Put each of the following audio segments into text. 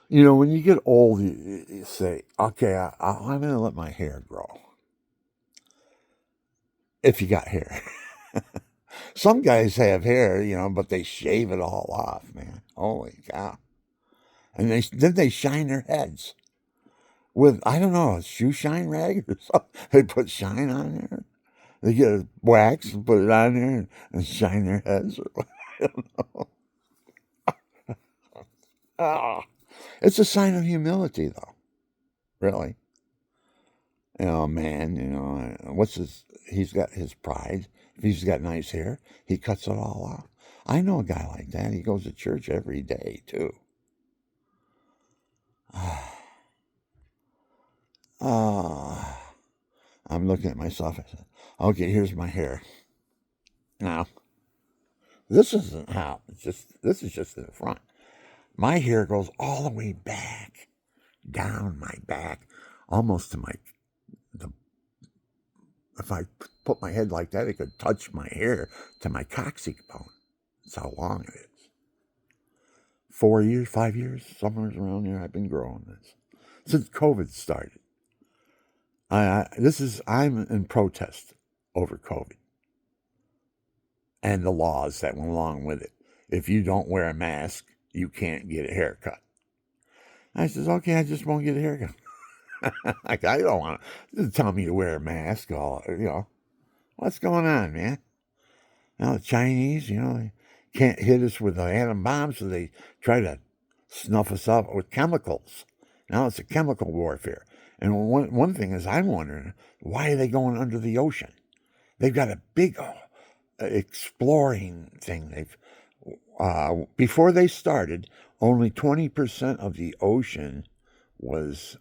You know, when you get old, you say, okay, I'm going to let my hair grow. If you got hair. Some guys have hair, but they shave it all off, man. Holy cow. And then they shine their heads with, I don't know, a shoe shine rag or something. They put shine on there. They get a wax and put it on there and shine their heads. I don't know. Ah, it's a sign of humility, though, really. Man, he's got his pride. If he's got nice hair, he cuts it all off. I know a guy like that. He goes to church every day, too. Ah, I'm looking at myself. I said, okay, here's my hair. Now, this isn't how. This is just in the front. My hair goes all the way back, down my back, almost to the. If I put my head like that, it could touch my hair to my coccyx bone. That's how long it is. 4 years, 5 years, somewhere around there. I've been growing this since COVID started. I'm in protest over COVID and the laws that went along with it. If you don't wear a mask, you can't get a haircut. I says, okay, I just won't get a haircut. Like, I don't want to tell me to wear a mask. What's going on, man? The Chinese, they can't hit us with an atom bomb, so they try to snuff us up with chemicals. Now it's a chemical warfare. And one thing is, I'm wondering, why are they going under the ocean? They've got a big exploring thing. Before they started, only 20% of the ocean was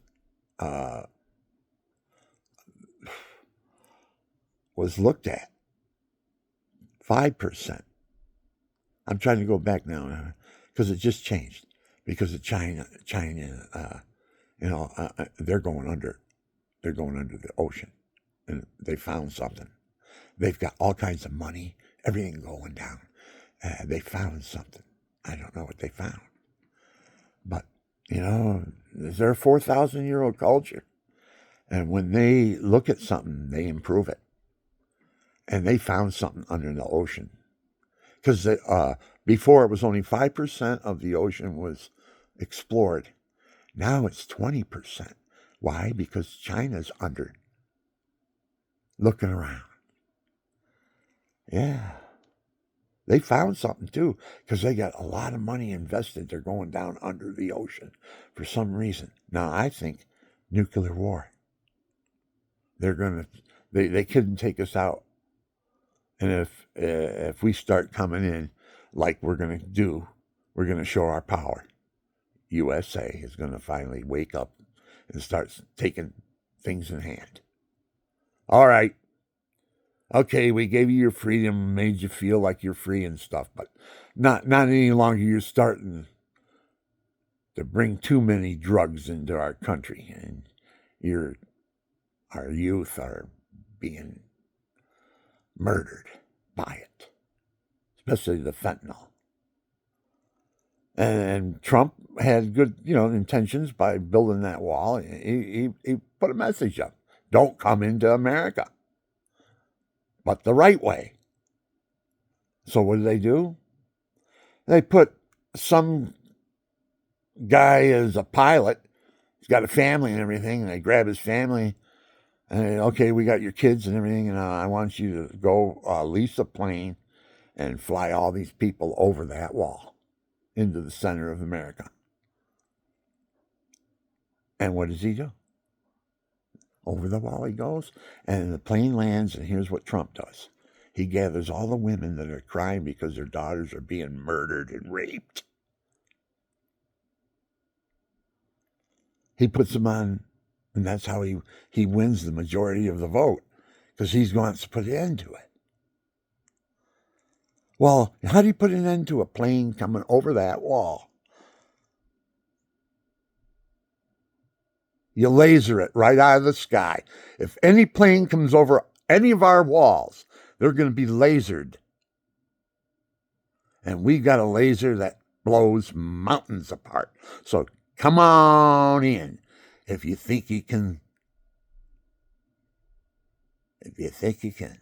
uh, was looked at. 5%. I'm trying to go back now because it just changed. Because of China, they're going under. They're going under the ocean, and they found something. They've got all kinds of money, everything going down. They found something. I don't know what they found, but they're a 4,000-year-old culture, and when they look at something, they improve it. And they found something under the ocean because before it was only 5% of the ocean was explored. Now it's 20%. Why? Because China's under, looking around. Yeah. They found something too, because they got a lot of money invested. They're going down under the ocean for some reason. Now I think nuclear war. They couldn't take us out. And if we start coming in like we're gonna do, we're gonna show our power. USA is gonna finally wake up and start taking things in hand. All right. Okay, we gave you your freedom, made you feel like you're free and stuff, but not any longer. You're starting to bring too many drugs into our country, and our youth are being murdered by it, especially the fentanyl. And Trump had good, intentions by building that wall. He put a message up: don't come into America, but the right way. So what do? They put some guy as a pilot. He's got a family and everything, and they grab his family. And okay, we got your kids and everything, and I want you to go lease a plane and fly all these people over that wall into the center of America. And what does he do? Over the wall he goes, and the plane lands, and here's what Trump does. He gathers all the women that are crying because their daughters are being murdered and raped. He puts them on, and that's how he wins the majority of the vote, because he wants to put an end to it. Well, how do you put an end to a plane coming over that wall? You laser it right out of the sky. If any plane comes over any of our walls, they're going to be lasered. And we got a laser that blows mountains apart. So Come on in. If you think you can. If you think you can.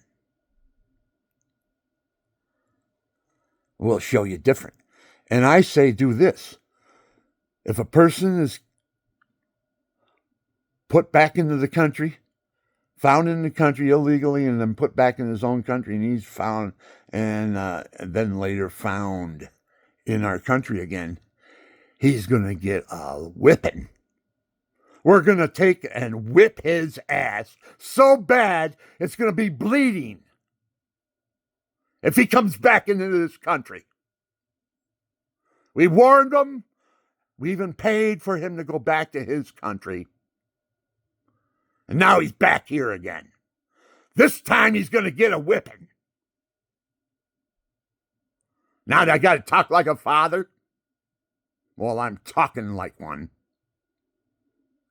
We'll show you different. And I say do this. If a person is put back into the country, found in the country illegally, and then put back in his own country, and he's found and then later found in our country again, he's going to get a whipping. We're going to take and whip his ass so bad it's going to be bleeding if he comes back into this country. We warned him. We even paid for him to go back to his country. And now he's back here again. This time he's going to get a whipping. Now I got to talk like a father? Well, I'm talking like one.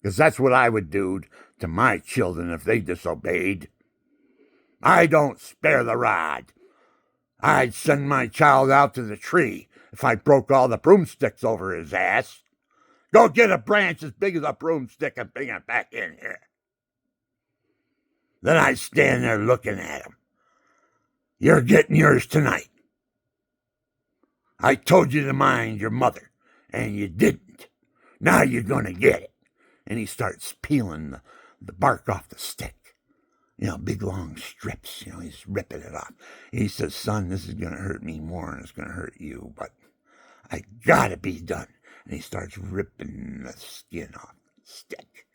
Because that's what I would do to my children if they disobeyed. I don't spare the rod. I'd send my child out to the tree if I broke all the broomsticks over his ass. Go get a branch as big as a broomstick and bring it back in here. Then I'd stand there looking at him. You're getting yours tonight. I told you to mind your mother, and you didn't. Now you're going to get it. And he starts peeling the bark off the stick. Big long strips. He's ripping it off. He says, son, this is going to hurt me more than it's going to hurt you, but I got to be done. And he starts ripping the skin off the stick.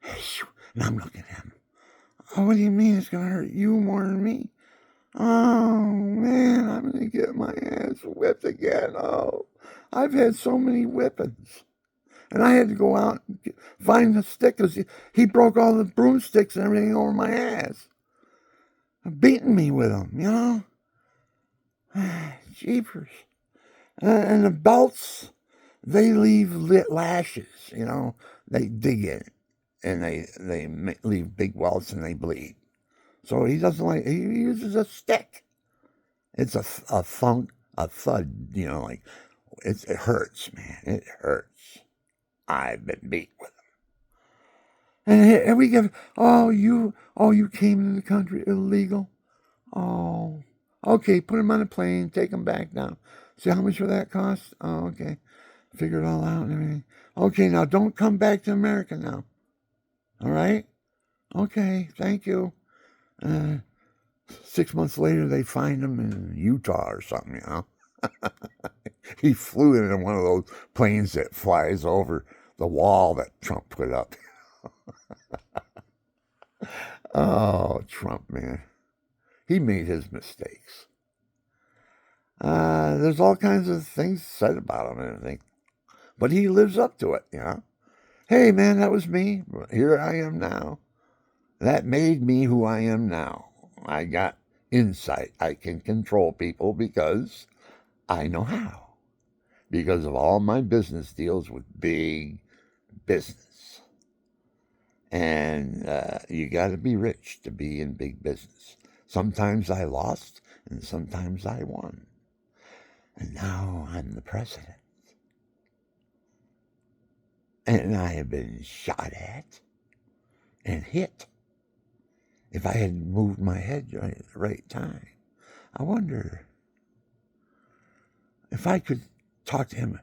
And I'm looking at him. Oh, what do you mean it's going to hurt you more than me? Oh, man, I'm going to get my ass whipped again. Oh, I've had so many whippings. And I had to go out and find the stick because he broke all the broomsticks and everything over my ass. Beating me with them, Jeepers. And the belts, they leave lashes, They dig in and they leave big welts and they bleed. So he doesn't he uses a stick. It's a thud, it hurts, man. It hurts. I've been beat with them. And we give, you came into the country illegal. Oh, okay, put him on a plane, take him back now. See how much will that cost? Oh, okay. Figure it all out and everything. Okay, now don't come back to America now. All right? Okay, thank you. 6 months later, they find him in Utah or something, He flew in one of those planes that flies over the wall that Trump put up. Oh, Trump, man. He made his mistakes. There's all kinds of things said about him and everything. But he lives up to it, Hey, man, that was me. Here I am now. That made me who I am now. I got insight. I can control people because I know how. Because of all my business deals with big business. And you got to be rich to be in big business. Sometimes I lost and sometimes I won. And now I'm the president. And I have been shot at and hit. If I had moved my head right at the right time, I wonder if I could talk to him.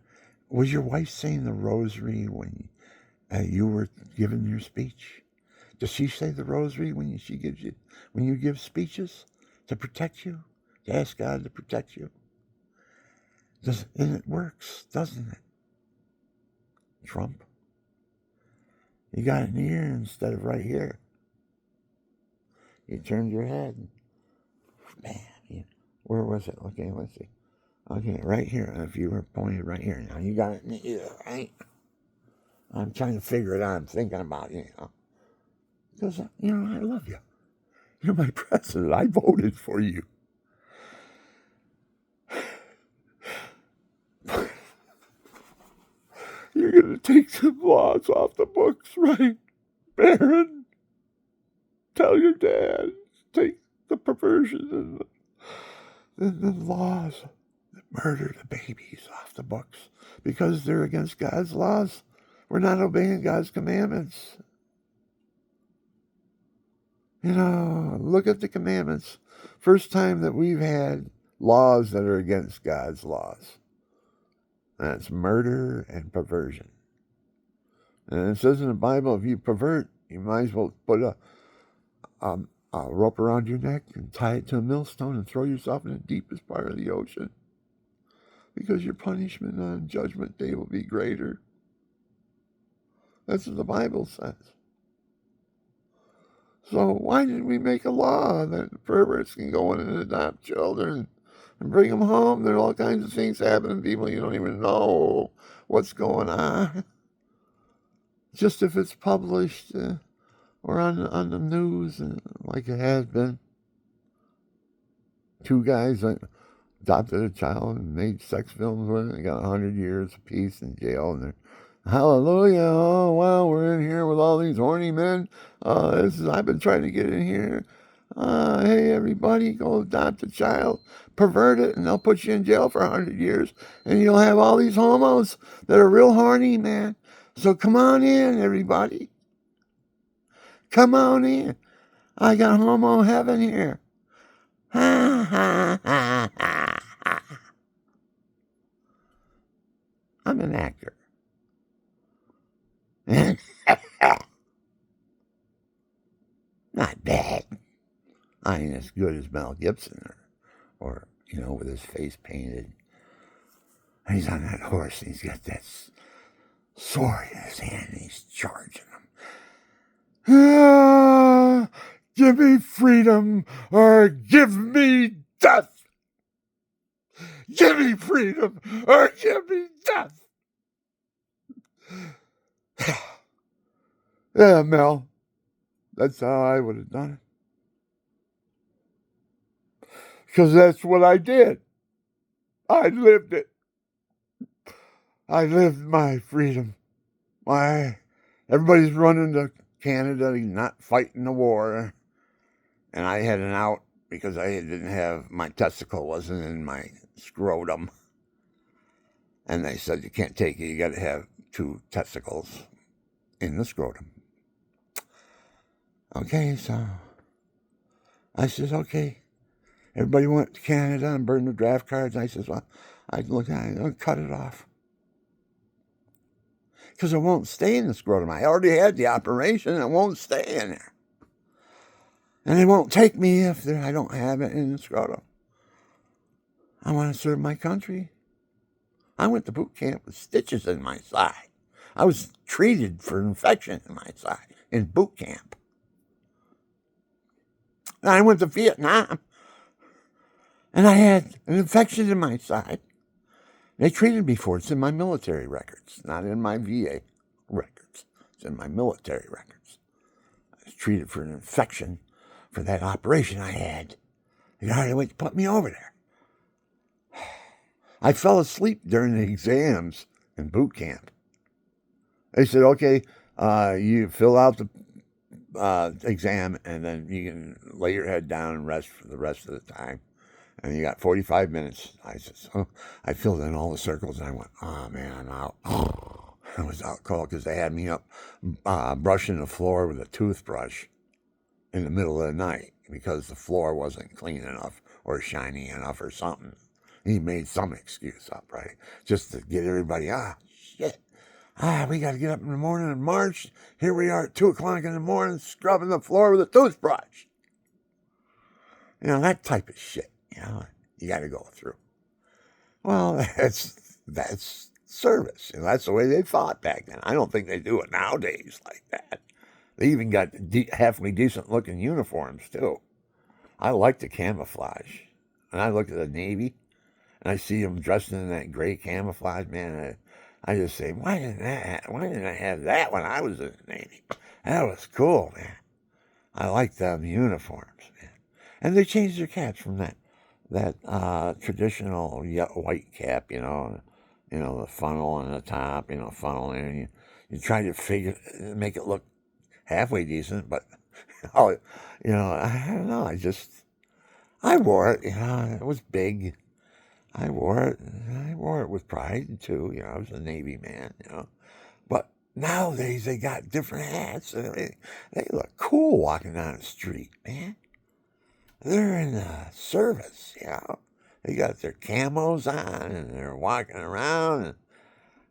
Was your wife saying the rosary when you were giving your speech? Does she say the rosary when you give speeches to protect you, to ask God to protect you? And it works, doesn't it? Trump, you got it in here instead of right here. You turned your head. Man, where was it? Okay, let's see. Okay, right here. If you were pointed right here. Now you got it in the ear, right? I'm trying to figure it out. I'm thinking about you, Because, I love you. You're my president. I voted for you. You're going to take some laws off the books, right, Barron? Tell your dad. Take the perversion and the laws that murder the babies off the books because they're against God's laws. We're not obeying God's commandments. Look at the commandments. First time that we've had laws that are against God's laws. That's murder and perversion. And it says in the Bible, if you pervert, you might as well put a rope around your neck and tie it to a millstone and throw yourself in the deepest part of the ocean. Because your punishment on Judgment Day will be greater. That's what the Bible says. So why did we make a law that perverts can go in and adopt children and bring them home? There are all kinds of things happening to people. You don't even know what's going on. Just if it's published or on the news, like it has been. 2 guys adopted a child and made sex films with it. They got 100 years apiece in jail, and they're hallelujah! Oh wow, we're in here with all these horny men. I've been trying to get in here. Hey everybody, go adopt a child, pervert it, and they'll put you in jail for 100 years, and you'll have all these homos that are real horny, man. So come on in, everybody. Come on in. I got homo heaven here. Ha ha ha ha ha. I'm an actor. Not bad. I ain't as good as Mel Gibson or with his face painted. And he's on that horse and he's got that sword in his hand and he's charging him. Give me freedom or give me death. Give me freedom or give me death. Yeah, Mel. That's how I would have done it. Because that's what I did. I lived it. I lived my freedom. Everybody's running to Canada, not fighting the war. And I had an out because I didn't have, my testicle wasn't in my scrotum. And they said, you can't take it. You got to have 2 testicles in the scrotum. Okay, so I said, okay. Everybody went to Canada and burned the draft cards. I said, well, I'd look at it and cut it off. Because it won't stay in the scrotum. I already had the operation. It won't stay in there. And they won't take me if I don't have it in the scrotum. I want to serve my country. I went to boot camp with stitches in my side. I was treated for infection in my side in boot camp. And I went to Vietnam. And I had an infection in my side. They treated me for it. It's in my military records, not in my VA records. It's in my military records. I was treated for an infection for that operation I had. You know how they went to put me over there. I fell asleep during the exams in boot camp. They said, okay, you fill out the exam and then you can lay your head down and rest for the rest of the time. And you got 45 minutes. I said, so I filled in all the circles and I went, oh man, I'm out. I was out cold because they had me up brushing the floor with a toothbrush in the middle of the night because the floor wasn't clean enough or shiny enough or something. He made some excuse up, right? Just to get everybody, shit. We got to get up in the morning and march. Here we are at 2 o'clock in the morning scrubbing the floor with a toothbrush. That type of shit. You got to go through. Well, that's service. That's the way they thought back then. I don't think they do it nowadays like that. They even got halfway decent looking uniforms too. I like the camouflage. And I look at the Navy and I see them dressed in that gray camouflage, man. I just say, why didn't I have that when I was in the Navy? That was cool, man. I like them uniforms, man. And they changed their caps from that traditional white cap, the funnel on the top, funnel in, and you try to make it look halfway decent, but I don't know. I wore it. It was big. I wore it with pride too. I was a Navy man. But Nowadays, they got different hats. And they look cool walking down the street, man. They're in the service, you know. They got their camos on and they're walking around.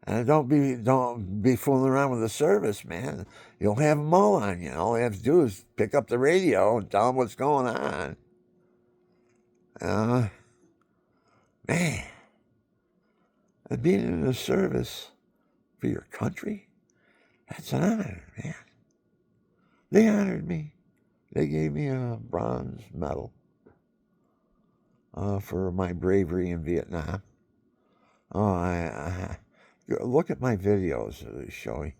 And don't be fooling around with the service, man. You'll have them all on you. All you have to do is pick up the radio and tell them what's going on. Uh, Man, and being in the service for your country, that's an honor, man. They honored me. They gave me a bronze medal for my bravery in Vietnam. Oh, I look at my videos showing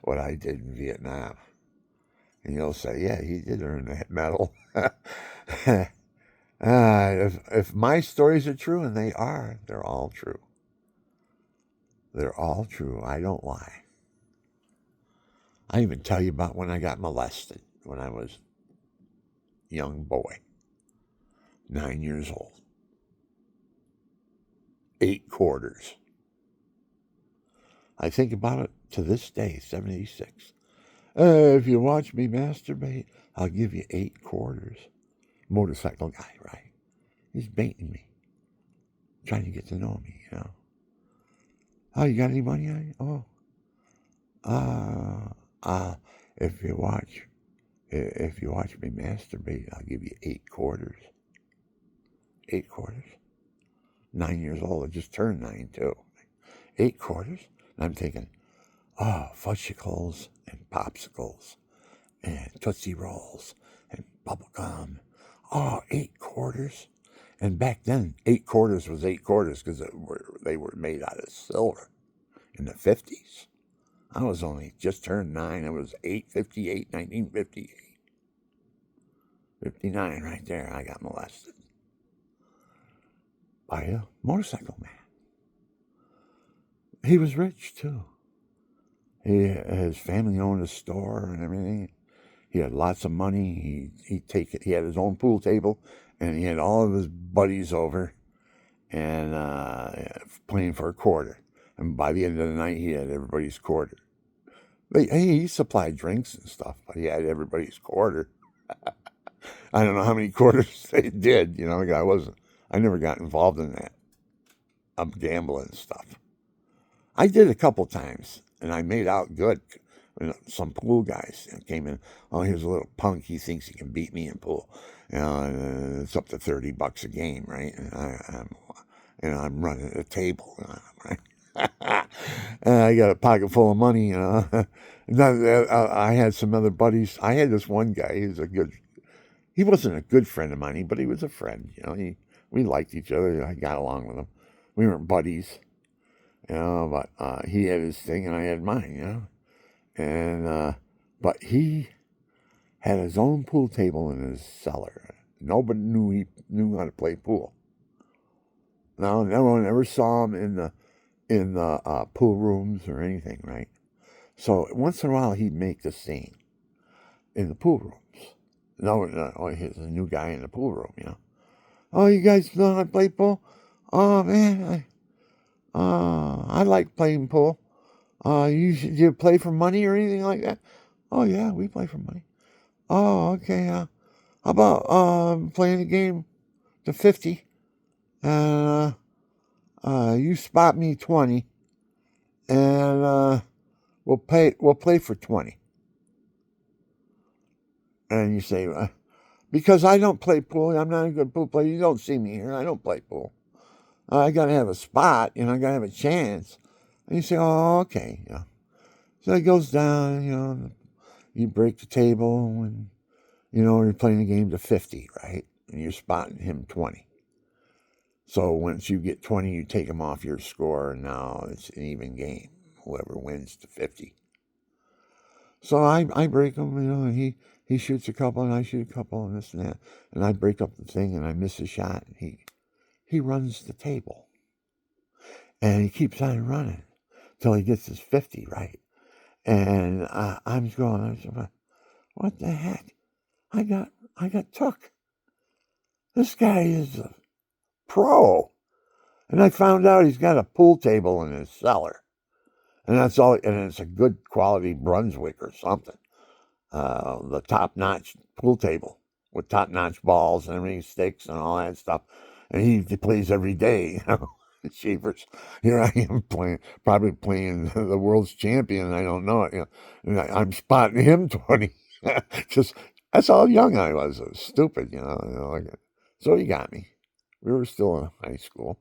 what I did in Vietnam, and you'll say, "Yeah, he did earn that medal." If my stories are true, and they are, they're all true. They're all true. I don't lie. I even tell you about when I got molested when I was a young boy, 9 years old. 8 quarters. I think about it to this day, 76. If you watch me masturbate, I'll give you 8 quarters. Motorcycle guy, right? He's baiting me, trying to get to know me, you know. Oh, you got any money on you? Oh, uh, uh, if you watch, if you watch me masturbate, I'll give you 8 quarters. 8 quarters. 9 years old. I just turned 9 too. 8 quarters. And I'm thinking, oh, fudgicles and popsicles and Tootsie Rolls and bubble gum. Oh, 8 quarters. And back then, 8 quarters was 8 quarters because they were made out of silver in the 50s. I was only just turned 9. It was 8/58, 1958. 59 right there. I got molested by a motorcycle man. He was rich too. His family owned a store and everything. He had lots of money. He had his own pool table, and he had all of his buddies over and playing for a quarter. And by the end of the night, he had everybody's quarter. He supplied drinks and stuff, but he had everybody's quarter. I don't know how many quarters they did. You know, I never got involved in that. I'm gambling stuff. I did a couple times, and I made out good. Some pool guys came in. Oh, here's a little punk. He thinks he can beat me in pool. You know, it's up to $30 a game, right? And I'm running a table, right? And I got a pocket full of money. You know, I had some other buddies. I had this one guy. He wasn't a good friend of mine, but he was a friend. You know, we liked each other. I got along with him. We weren't buddies. You know, but he had his thing and I had mine, you know. And but he had his own pool table in his cellar. Nobody knew he knew how to play pool. No one ever saw him in the pool rooms or anything, right? So once in a while he'd make the scene in the pool rooms. No, he's a new guy in the pool room, you know. Oh, you guys know how to play pool? Oh man, I like playing pool. Do you play for money or anything like that? Oh yeah, we play for money. Oh, okay. How about playing a game to 50? And you spot me 20, and we'll play for 20. And you say, because I don't play pool, I'm not a good pool player. You don't see me here. I don't play pool. I gotta have a spot, you know. I gotta have a chance. And you say, oh, okay, yeah. So it goes down, you know. You break the table, and you know you're playing a game to 50, right? And you're spotting him 20. So once you get 20, you take him off your score, and now it's an even game. Whoever wins to 50. So I break him, you know, and he shoots a couple, and I shoot a couple, and this and that. And I break up the thing, and I miss a shot, and he runs the table. And he keeps on running till he gets his 50, right? And I'm going, what the heck? I got took. This guy is a pro. And I found out he's got a pool table in his cellar. And that's all. And it's a good quality Brunswick or something. The top notch pool table with top notch balls and everything, sticks and all that stuff. And he plays every day, you know. Cheapers. Here I am playing, probably playing the world's champion. I don't know it. You know, and I'm spotting him 20. Just that's how young I was. I was stupid, like, so he got me. We were still in high school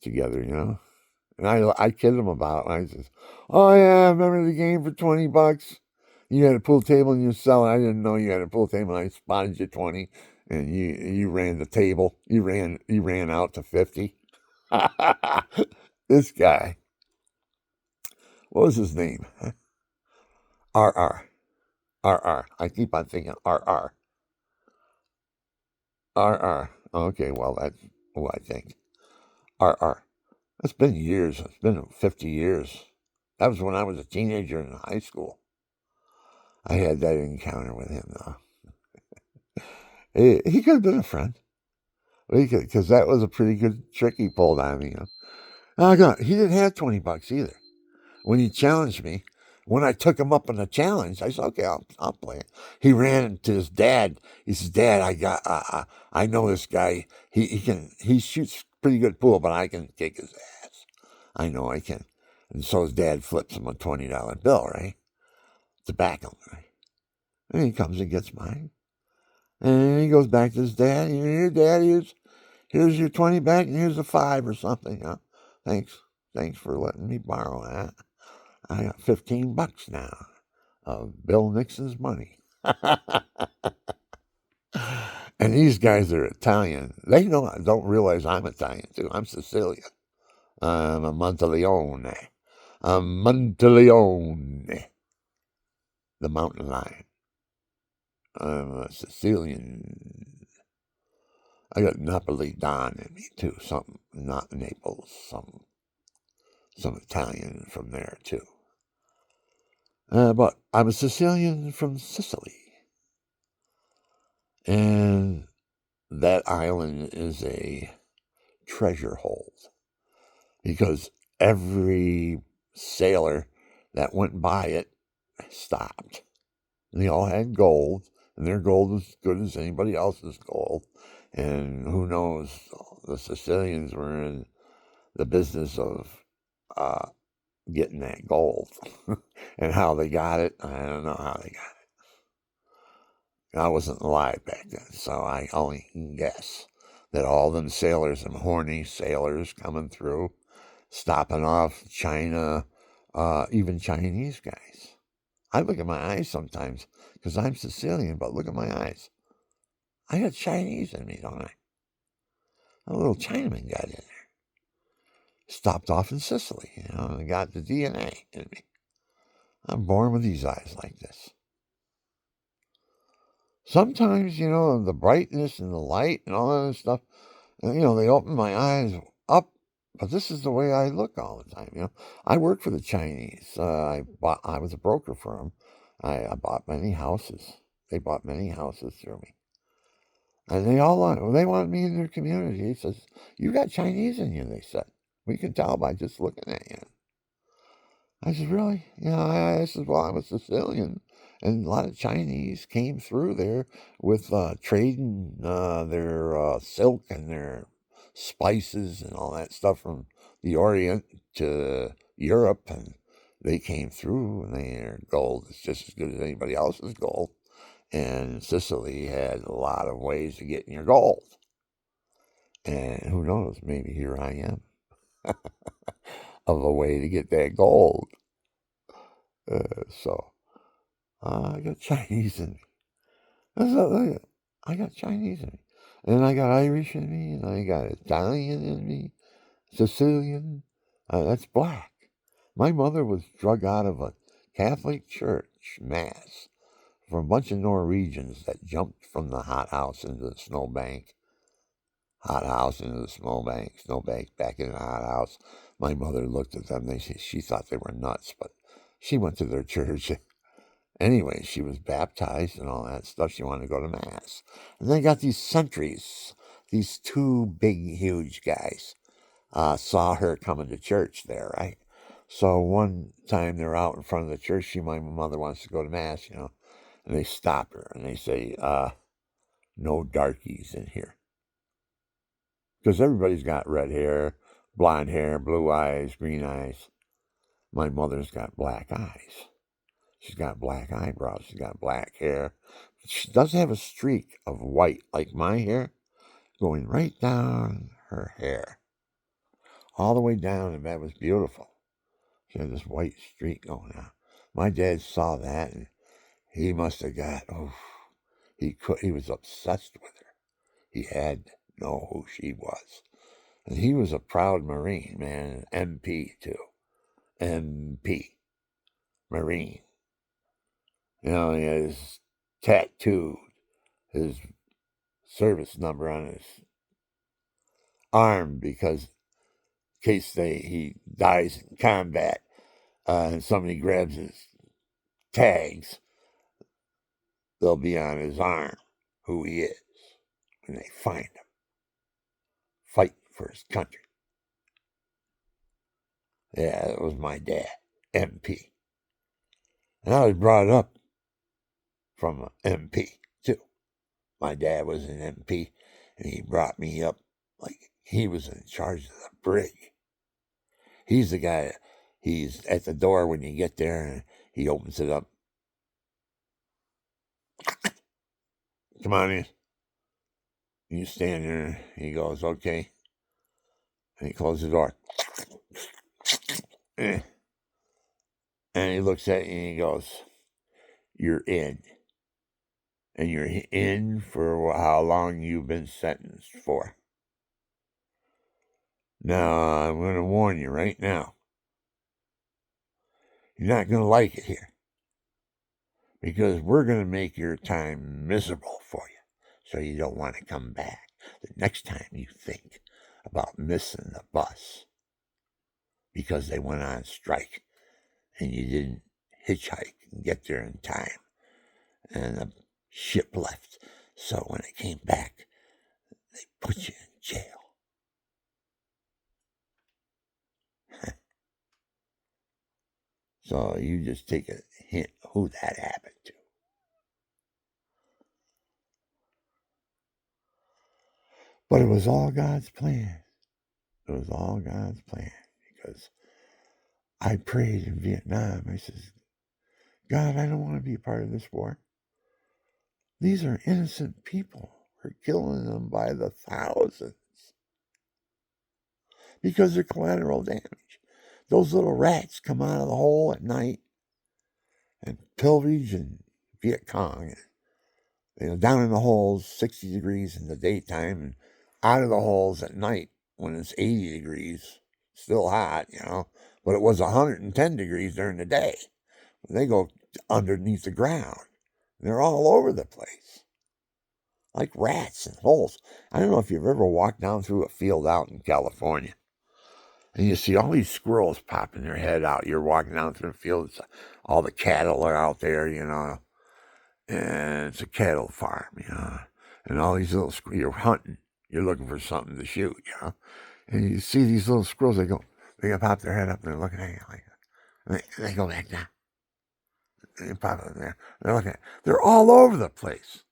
together, And I kid him about it. I says, "Oh yeah, remember the game for $20? You had a pool table and you sell it. I didn't know you had a pool table. And I spotted you 20, and you ran the table. You ran out to 50." This guy, what was his name? R R. I keep on thinking R R. Okay, well that's who I think. R. It's been years. It's been 50 years. That was when I was a teenager in high school. I had that encounter with him, though. He could have been a friend. Because that was a pretty good trick he pulled on me. Oh, God, he didn't have $20 either. When he challenged me, when I took him up on the challenge, I said, "Okay, I'll play it." He ran to his dad. He says, "Dad, I know this guy. He shoots pretty good pool, but I can kick his ass. I know I can." And so his dad flips him a $20 bill, right, to back him, right? And he comes and gets mine. And he goes back to his dad. "Here, Dad, here's your 20 back, and here's a 5 or something. Thanks for letting me borrow that. I got $15 now of Bill Nixon's money." And these guys are Italian. They don't realize I'm Italian too. I'm Sicilian. I'm a Monteleone. The mountain lion. I'm a Sicilian. I got Napoli Don in me too. Something, not Naples. Some Italian from there too. But I'm a Sicilian from Sicily, and that island is a treasure hold because every sailor that went by it stopped. And they all had gold, and their gold was as good as anybody else's gold. And who knows, the Sicilians were in the business of getting that gold. And how they got it, I don't know how they got it. I wasn't alive back then, so I only can guess that all them sailors, them horny sailors coming through, stopping off China, even Chinese guys. I look at my eyes sometimes because I'm Sicilian, but look at my eyes. I got Chinese in me, don't I? A little Chinaman got in there. Stopped off in Sicily, and got the DNA in me. I'm born with these eyes like this. Sometimes, the brightness and the light and all that stuff, they open my eyes up, but this is the way I look all the time. I work for the Chinese. I was a broker for them. I bought many houses. They bought many houses through me. And they wanted me in their community. He says, "You got Chinese in you," they said. "We can tell by just looking at you." I said, "Really?" I said, "Well, I'm a Sicilian, and a lot of Chinese came through there with trading their silk and their spices and all that stuff from the Orient to Europe, and they came through, and their gold is just as good as anybody else's gold. And Sicily had a lot of ways to get in your gold. And who knows, maybe here I am of a way to get that gold. So I got Chinese in me. I got Chinese in me. And I got Irish in me, and I got Italian in me, Sicilian. That's black. My mother was drug out of a Catholic church mass for a bunch of Norwegians that jumped from the hothouse into the snowbank. Hothouse into the snowbank back in the hothouse. My mother looked at them. She thought they were nuts, but she went to their church. Anyway, she was baptized and all that stuff. She wanted to go to mass. And they got these sentries, these two big, huge guys, saw her coming to church there, right? So one time they're out in front of the church. My mother wants to go to mass, and they stop her and they say, "No darkies in here," because everybody's got red hair, blonde hair, blue eyes, green eyes. My mother's got black eyes. She's got black eyebrows. She's got black hair. She does have a streak of white, like my hair, going right down her hair, all the way down, and that was beautiful. She had this white streak going on. My dad saw that, and he must have got, he was obsessed with her. He had to know who she was. And he was a proud Marine, man, MP too. MP, Marine. He has tattooed his service number on his arm because in case he dies in combat and somebody grabs his tags, they'll be on his arm who he is when they find him, fighting for his country. Yeah, that was my dad, MP. And I was brought up from an MP, too. My dad was an MP, and he brought me up like he was in charge of the brig. He's the guy, he's at the door when you get there, and he opens it up. Come on in. You stand there. He goes, okay. And he closes the door. And he looks at you and he goes, you're in. And you're in for how long you've been sentenced for. Now, I'm going to warn you right now. You're not going to like it here. Because we're going to make your time miserable for you. So you don't want to come back the next time you think about missing the bus. Because they went on strike. And you didn't hitchhike and get there in time. And the ship left. So when it came back, they put you in jail. So you just take a hint who that happened to. But it was all God's plan. It was all God's plan. Because I prayed in Vietnam. I said, God, I don't want to be a part of this war. These are innocent people. We're killing them by the thousands. Because they're collateral damage. Those little rats come out of the hole at night and Pilgridge and Viet Cong, down in the holes, 60 degrees in the daytime, and out of the holes at night when it's 80 degrees, still hot, but it was 110 degrees during the day. They go underneath the ground. They're all over the place, like rats in holes. I don't know if you've ever walked down through a field out in California, and you see all these squirrels popping their head out. You're walking down through the fields, all the cattle are out there, and it's a cattle farm, and all these little squirrels, you're hunting, you're looking for something to shoot, and you see these little squirrels, they pop their head up and they're looking at you like that. They go back down. They pop up there. They're looking at they're all over the place.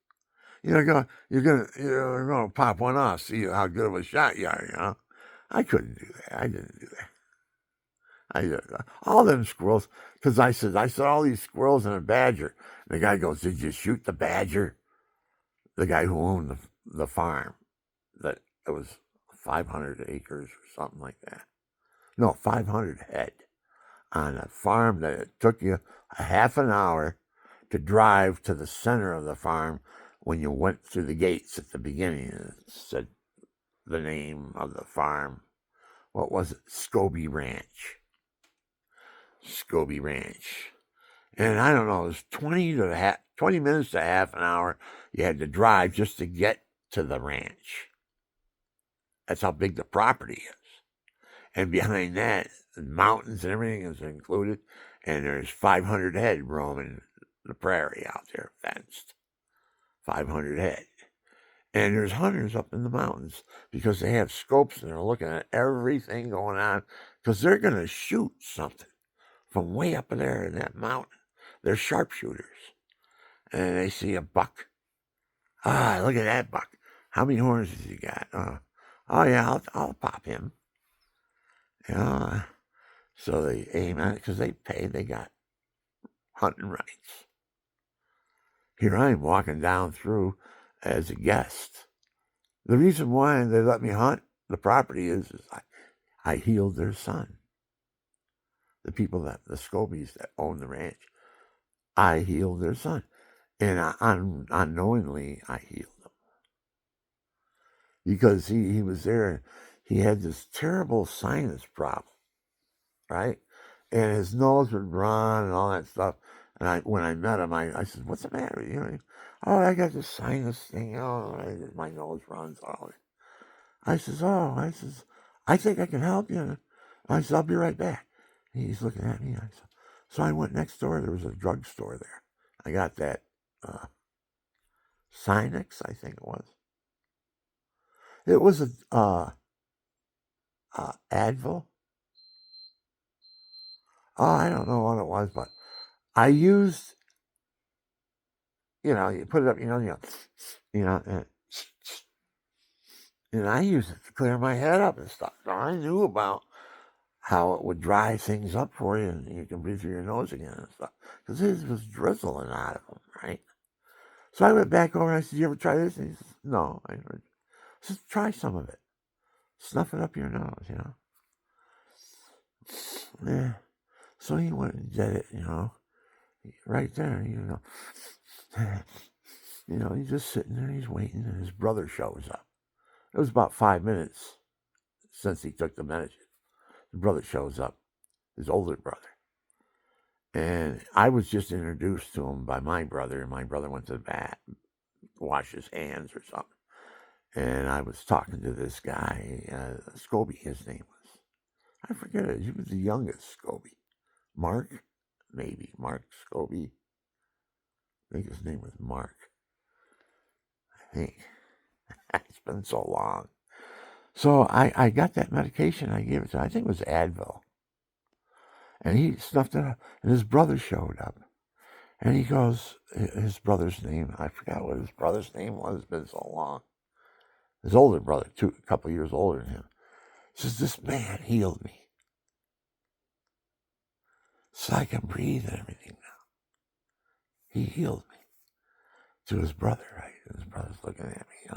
You're gonna pop one off, see how good of a shot you are, I couldn't do that. I didn't do that. All them squirrels, because I saw all these squirrels and a badger. And the guy goes, did you shoot the badger? The guy who owned the farm, that it was 500 acres or something like that. No, 500 head on a farm that it took you a half an hour to drive to the center of the farm. When you went through the gates at the beginning, it said the name of the farm. What was it? Scoby Ranch. Scoby Ranch. And I don't know, it was 20 minutes to half an hour you had to drive just to get to the ranch. That's how big the property is. And behind that, the mountains and everything is included. And there's 500 head roaming the prairie out there, fenced. 500 head. And there's hunters up in the mountains because they have scopes and they're looking at everything going on because they're going to shoot something. from way up there in that mountain. They're sharpshooters. And they see a buck. Ah, look at that buck. How many horns has he got? Oh yeah, I'll pop him. You know, so they aim at it because they pay. They got hunting rights. Here I am walking down through as a guest. The reason why they let me hunt the property is I healed their son. The people the Scobies that own the ranch, I healed their son. And unknowingly, I healed him. Because he was there, he had this terrible sinus problem, right? And his nose would run and all that stuff. And when I met him, I said, "What's the matter?" Oh, I got this sinus thing. Oh, my nose runs. Oh, I says, I think I can help you. I said, I'll be right back. He's looking at me. So I went next door. There was a drugstore there. I got that Sinex, I think it was. It was a Advil. Oh, I don't know what it was, but I used, you put it up, and I used it to clear my head up and stuff. So I knew about how it would dry things up for you and you can breathe through your nose again and stuff. Because his was drizzling out of him, right? So I went back over and I said, "You ever try this?" And he says, "No." I said, "Try some of it. Snuff it up your nose, Yeah. So he went and did it, right there, he's just sitting there, he's waiting, and his brother shows up. It was about 5 minutes since he took the medicine. His brother shows up, his older brother. And I was just introduced to him by my brother, and my brother went to the bath, wash his hands or something. And I was talking to this guy, Scobie, his name was. I forget it. He was the youngest Scobie. Mark Scobie. I think his name was Mark. I think. It's been so long. So I got that medication. I gave it to him. I think it was Advil. And he snuffed it up. And his brother showed up. And he goes, his brother's name, I forgot what his brother's name was. It's been so long. His older brother, a couple years older than him, says, "This man healed me. So I can breathe and everything now. He healed me." To his brother, right? And his brother's looking at me,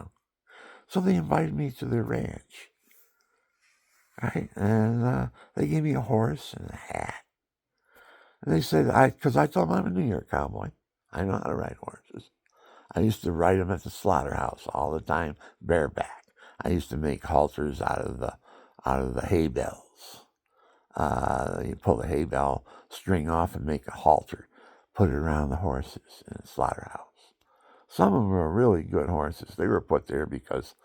So they invited me to their ranch, right? And they gave me a horse and a hat. And they said, because I told them I'm a New York cowboy. I know how to ride horses. I used to ride them at the slaughterhouse all the time, bareback. I used to make halters out of the hay bales. You pull the hay bale string off and make a halter, put it around the horses in the slaughterhouse. Some of them were really good horses. They were put there because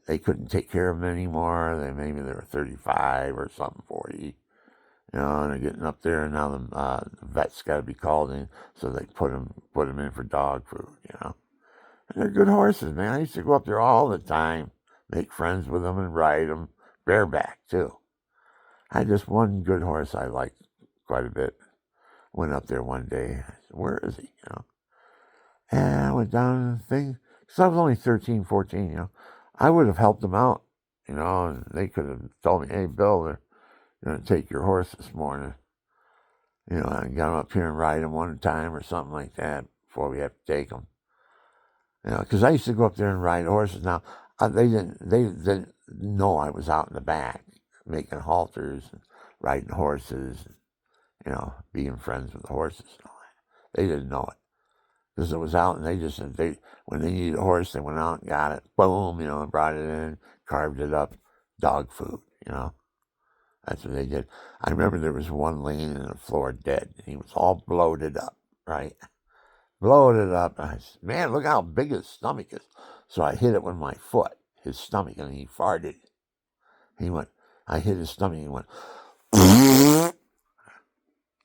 they couldn't take care of them anymore. Maybe they were 35 or something, 40. And they're getting up there, and now the vet's got to be called in, so they put them in for dog food, And they're good horses, man. I used to go up there all the time, make friends with them and ride them bareback, too. I had just one good horse I liked quite a bit. Went up there one day. I said, "Where is he?" And I went down the thing, because I was only 13, 14, I would have helped them out, and they could have told me, "Hey, Bill, they're going to take your horse this morning." I got them up here and ride them one time or something like that before we have to take them. Because I used to go up there and ride horses. Now, they didn't know I was out in the back making halters and riding horses, and, being friends with the horses and all that. They didn't know it. Because it was out, and when they needed a horse, they went out and got it, boom, and brought it in, carved it up, dog food, That's what they did. I remember there was one laying on the floor dead, and he was all bloated up, right? Bloated up. I said, "Man, look how big his stomach is." So I hit it with my foot, his stomach, and he farted. I hit his stomach, and he went,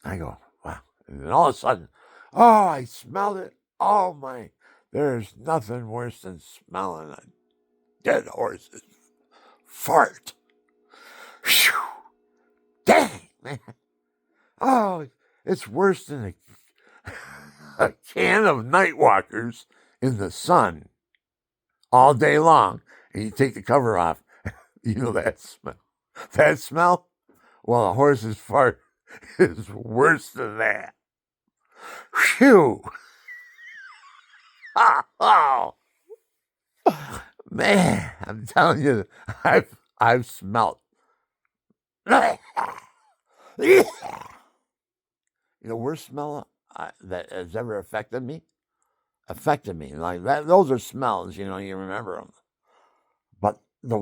I go, "Wow." And then all of a sudden, I smelled it. Oh my, there's nothing worse than smelling a dead horse's fart. Whew. Dang, man. Oh, it's worse than a can of night walkers in the sun all day long. And you take the cover off, you know that smell. That smell? Well, a horse's fart is worse than that. Phew. Oh, man, I'm telling you, I've smelt. The worst smell that has ever affected me like that. Those are smells, you remember them. But the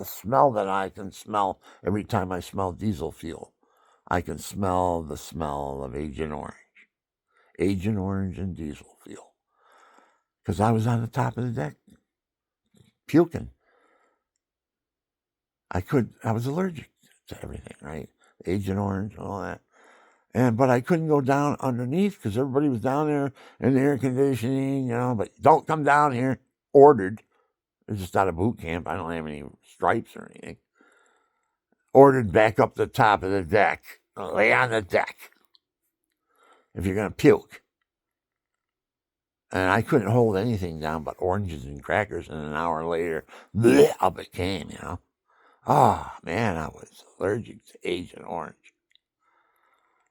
smell that I can smell every time I smell diesel fuel, I can smell the smell of Agent Orange and diesel fuel, because I was on the top of the deck puking. I was allergic to everything, right? Agent Orange and all that. But I couldn't go down underneath because everybody was down there in the air conditioning, but don't come down here. Ordered. It's just out of boot camp. I don't have any stripes or anything. Ordered back up the top of the deck. Lay on the deck if you're going to puke. And I couldn't hold anything down but oranges and crackers. And an hour later, up it came, Oh, man, I was allergic to Agent Orange.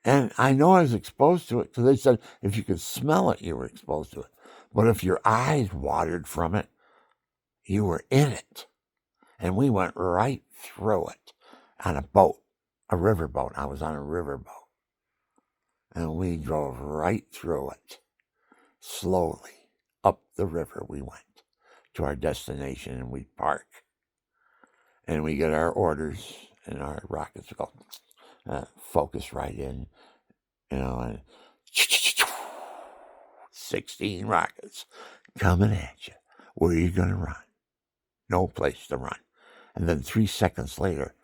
And I know I was exposed to it because they said if you could smell it, you were exposed to it. But if your eyes watered from it, you were in it. And we went right through it on a boat, a riverboat. I was on a riverboat. And we drove right through it. Slowly up the river we went to our destination, and we park. And we get our orders, and our rockets go focus right in, and 16 rockets coming at you. Where are you going to run? No place to run. And then 3 seconds later,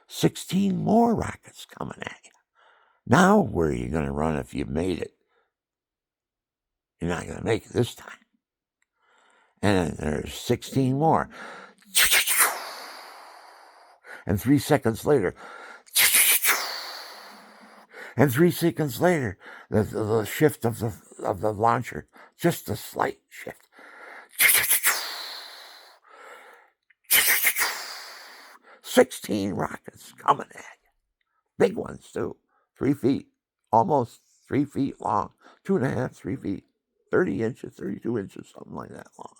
16 more rockets coming at you. Now, where are you going to run if you made it? You're not going to make it this time. And then there's 16 more. And 3 seconds later, and 3 seconds later, the shift of the launcher, just a slight shift. 16 rockets coming at you. Big ones, too. 3 feet. Almost 3 feet long. 2.5, 3 feet. 30 inches, 32 inches, something like that long.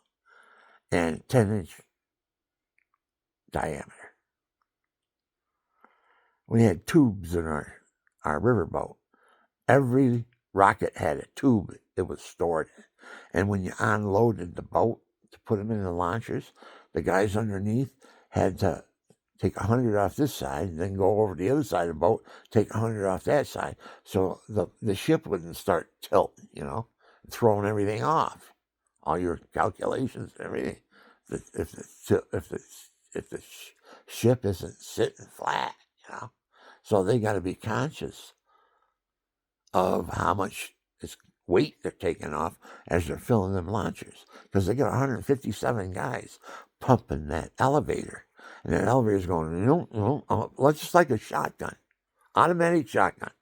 And 10-inch diameter. We had tubes in our riverboat. Every rocket had a tube it was stored in. And when you unloaded the boat to put them in the launchers, the guys underneath had to take 100 off this side, then go over to the other side of the boat, take 100 off that side. So the ship wouldn't start tilting, throwing everything off. All your calculations and everything. If the ship isn't sitting flat, So they got to be conscious of how much weight they're taking off as they're filling them launchers, because they got 157 guys pumping that elevator, and that elevator's going, just like a shotgun, automatic shotgun.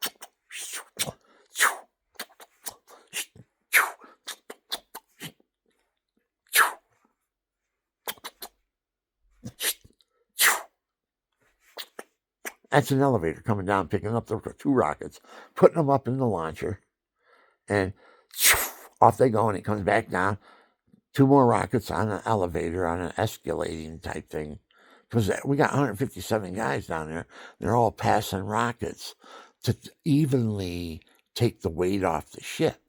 That's an elevator coming down, picking up the 2 rockets, putting them up in the launcher, and off they go, and it comes back down. 2 more rockets on an elevator, on an escalating type thing, because we got 157 guys down there. They're all passing rockets to evenly take the weight off the ship.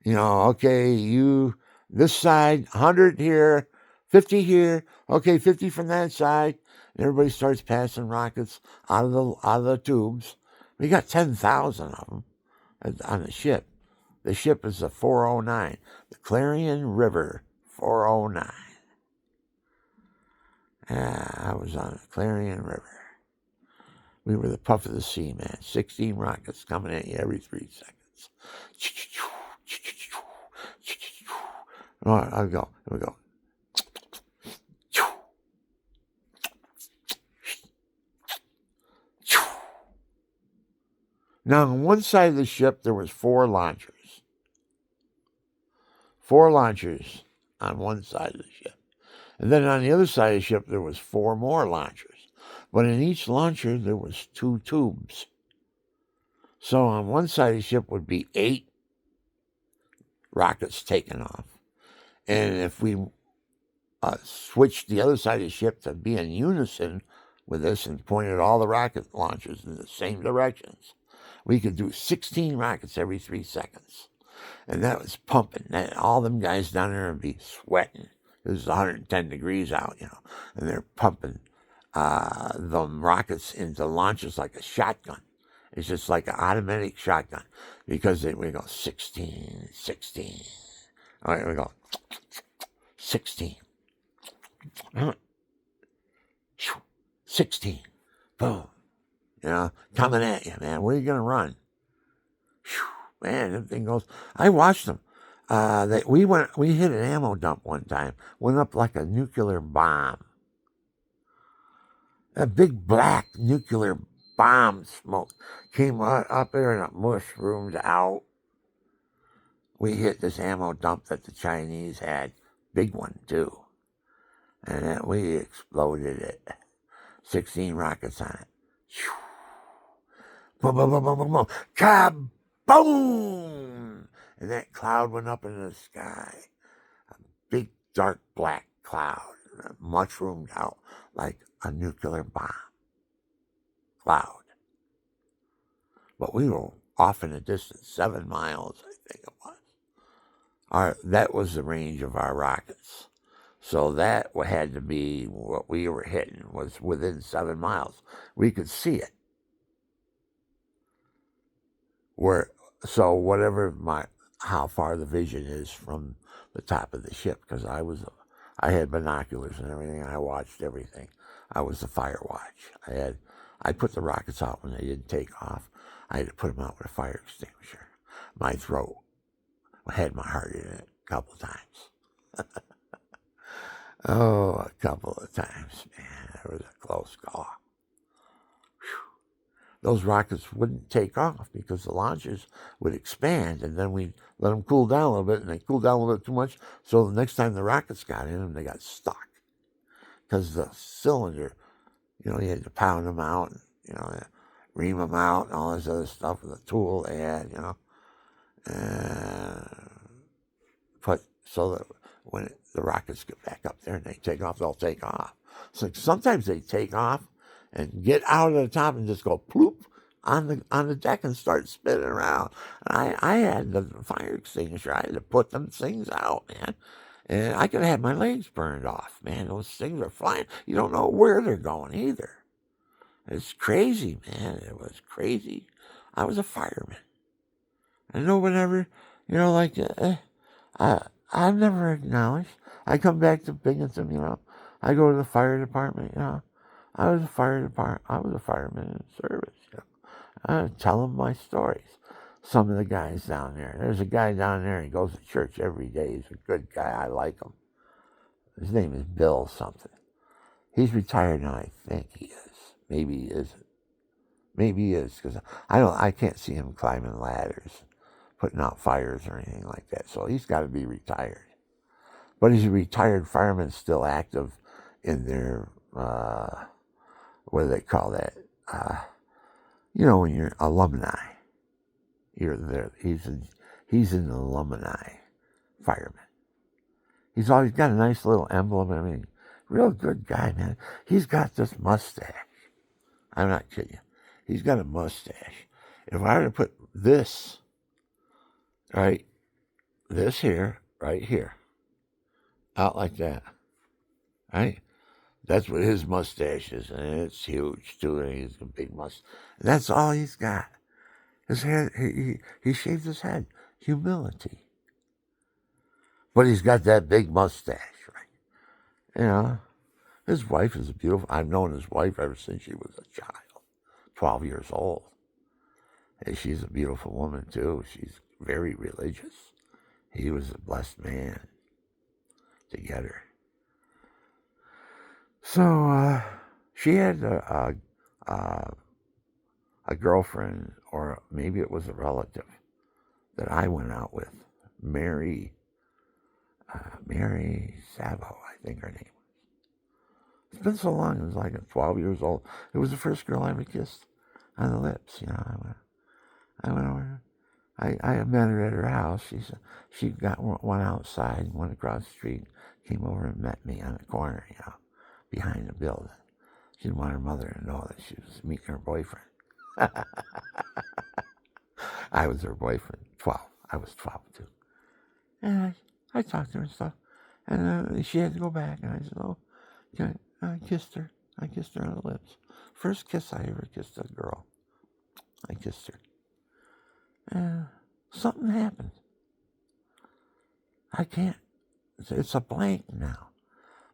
Okay, you this side, 100 here, 50 here, okay, 50 from that side. And everybody starts passing rockets out of the tubes. We got 10,000 of them on the ship. The ship is a 409, the Clarion River 409. I was on the Clarion River. We were the puff of the sea, man. 16 rockets coming at you every 3 seconds. All right, I'll go. Here we go. Now, on one side of the ship, there was 4 launchers. 4 launchers on one side of the ship. And then on the other side of the ship, there was 4 more launchers. But in each launcher, there was 2 tubes. So on one side of the ship would be 8 rockets taken off. And if we switched the other side of the ship to be in unison with this and pointed all the rocket launchers in the same directions, we could do 16 rockets every 3 seconds. And that was pumping. All them guys down there would be sweating. It was 110 degrees out, and they're pumping the rockets into launches like a shotgun. It's just like an automatic shotgun because we go 16, 16. All right, we go 16. 16. Boom. Coming at you, man. Where are you going to run? Man, that thing goes. I watched them. We hit an ammo dump one time. Went up like a nuclear bomb. A big black nuclear bomb smoke came up there and it mushroomed out. We hit this ammo dump that the Chinese had. Big one, too. And then we exploded it. 16 rockets on it. Boom, boom, boom, boom, boom, boom. Kaboom! And that cloud went up into the sky. A big, dark, black cloud. Mushroomed out like a nuclear bomb cloud. But we were off in a distance, 7 miles, I think it was. That was the range of our rockets. So that had to be what we were hitting, was within 7 miles. We could see it. So whatever how far the vision is from the top of the ship, because I had binoculars and everything. I watched everything. I was the fire watch. I put the rockets out when they didn't take off. I had to put them out with a fire extinguisher. My throat had my heart in it a couple of times. Oh, a couple of times, man. That was a close call. Whew. Those rockets wouldn't take off because the launchers would expand, and then we let them cool down a little bit, and they cooled down a little bit too much. So the next time the rockets got in them, they got stuck because the cylinder, you had to pound them out, and, ream them out, and all this other stuff with a tool they had, But so that when the rockets get back up there and they take off, they'll take off. So sometimes they take off and get out of the top and just go ploop on the deck and start spinning around. And I had the fire extinguisher. I had to put them things out, man. And I could have had my legs burned off, man. Those things are flying. You don't know where they're going either. It's crazy, man. It was crazy. I was a fireman. And no one ever, I've never acknowledged. I come back to Binghamton, I go to the fire department, I was a fireman in service, I tell them my stories. Some of the guys down there. There's a guy down there, he goes to church every day. He's a good guy. I like him. His name is Bill something. He's retired now, I think he is. Maybe he isn't. Maybe he is, because I can't see him climbing ladders, putting out fires or anything like that. So he's got to be retired. But he's a retired fireman, still active in their, what do they call that? When you're alumni, you're there. He's an alumni fireman. He's always got a nice little emblem. I mean, real good guy, man. He's got this mustache. I'm not kidding you. He's got a mustache. If I were to put this, right here, out like that, right? That's what his mustache is, and it's huge too. And he's a big mustache. That's all he's got. His head, he shaved his head. Humility. But he's got that big mustache, right? His wife is beautiful. I've known his wife ever since she was a child, 12 years old. And she's a beautiful woman too. She's very religious. He was a blessed man to get her. So she had a a girlfriend, or maybe it was a relative that I went out with, Mary, Mary Savo, I think her name. It's been so long. It was like 12 years old. It was the first girl I ever kissed on the lips. I went over. I met her at her house. She got one outside, one across the street. Came over and met me on the corner, behind the building. She didn't want her mother to know that she was meeting her boyfriend. I was her boyfriend. 12. I was 12 too. And I talked to her and stuff. And she had to go back. And I said, "Oh, I kissed her. I kissed her on the lips. First kiss I ever kissed a girl. I kissed her. And something happened. I can't. It's a blank now.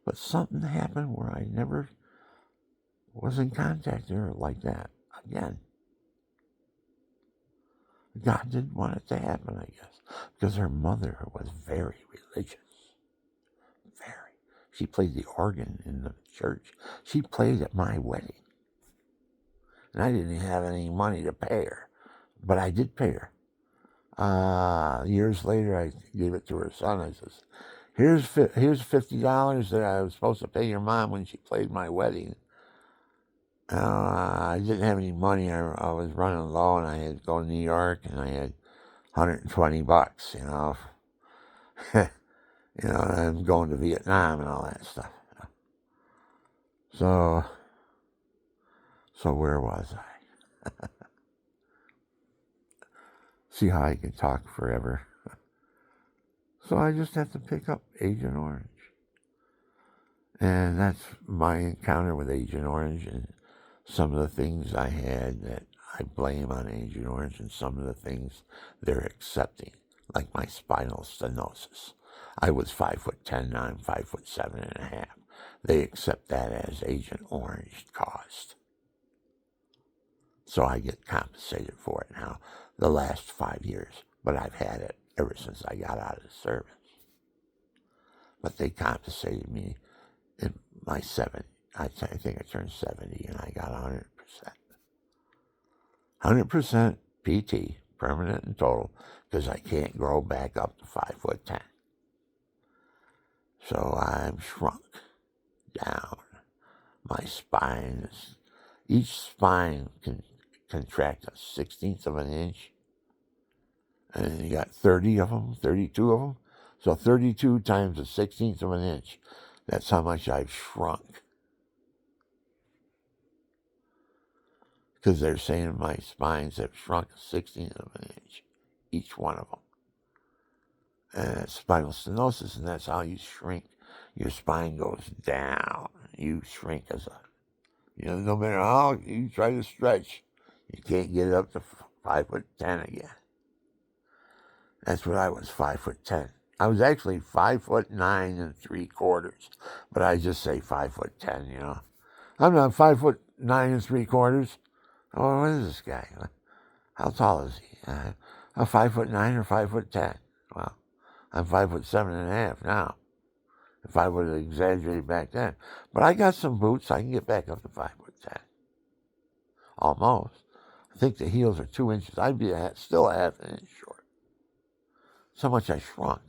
But something happened where I never was in contact with her like that again. God didn't want it to happen, I guess, because her mother was very religious. Very. She played the organ in the church. She played at my wedding. And I didn't have any money to pay her, but I did pay her. Years later, I gave it to her son. I says, here's $50 that I was supposed to pay your mom when she played my wedding. I didn't have any money. I was running low, and I had to go to New York, and I had $120, and I'm going to Vietnam and all that stuff. So where was I? See how I can talk forever. So I just have to pick up Agent Orange. And that's my encounter with Agent Orange, and some of the things I had that I blame on Agent Orange, and some of the things they're accepting, like my spinal stenosis. I was 5'10", now I'm 5'7.5". They accept that as Agent Orange caused. So I get compensated for it now the last 5 years, but I've had it ever since I got out of the service. But they compensated me in my 70. I think I turned 70 and I got 100%. 100% PT, permanent and total, because I can't grow back up to 5'10". So I'm shrunk down. My spine is, each spine can contract a 1/16 of an inch. And you got 30 of them, 32 of them. So 32 times a 1/16 of an inch. That's how much I've shrunk. Because they're saying my spines have shrunk a 1/16 of an inch, each one of them. And it's spinal stenosis, and that's how you shrink. Your spine goes down. You shrink no matter how you try to stretch, you can't get it up to 5'10" again. That's what I was, 5'10". I was actually 5'9 3/4", but I just say 5'10". I'm not 5'9 3/4". Oh, what is this guy? How tall is he? I'm 5'9" or 5'10". Well, I'm 5'7.5" now. If I would have exaggerated back then, but I got some boots. I can get back up to 5'10". Almost. I think the heels are 2 inches. I'd be still a half an inch short. So much I shrunk.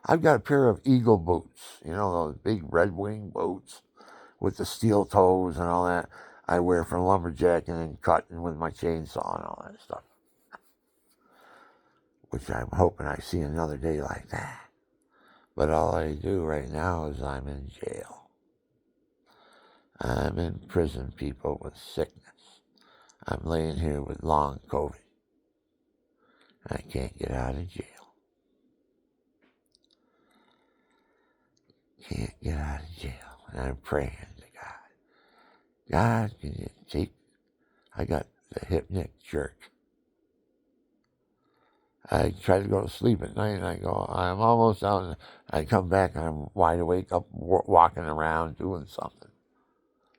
I've got a pair of Eagle boots. Those big Red Wing boots with the steel toes and all that. I wear for lumberjacking and cutting with my chainsaw and all that stuff. Which I'm hoping I see another day like that. But all I do right now is I'm in jail. I'm in prison, people, with sickness. I'm laying here with long COVID. I can't get out of jail. Can't get out of jail. And I'm praying to God. God, can you take... I got the hypnic jerk. I try to go to sleep at night, and I go, I'm almost out, and I come back, and I'm wide awake, up walking around, doing something.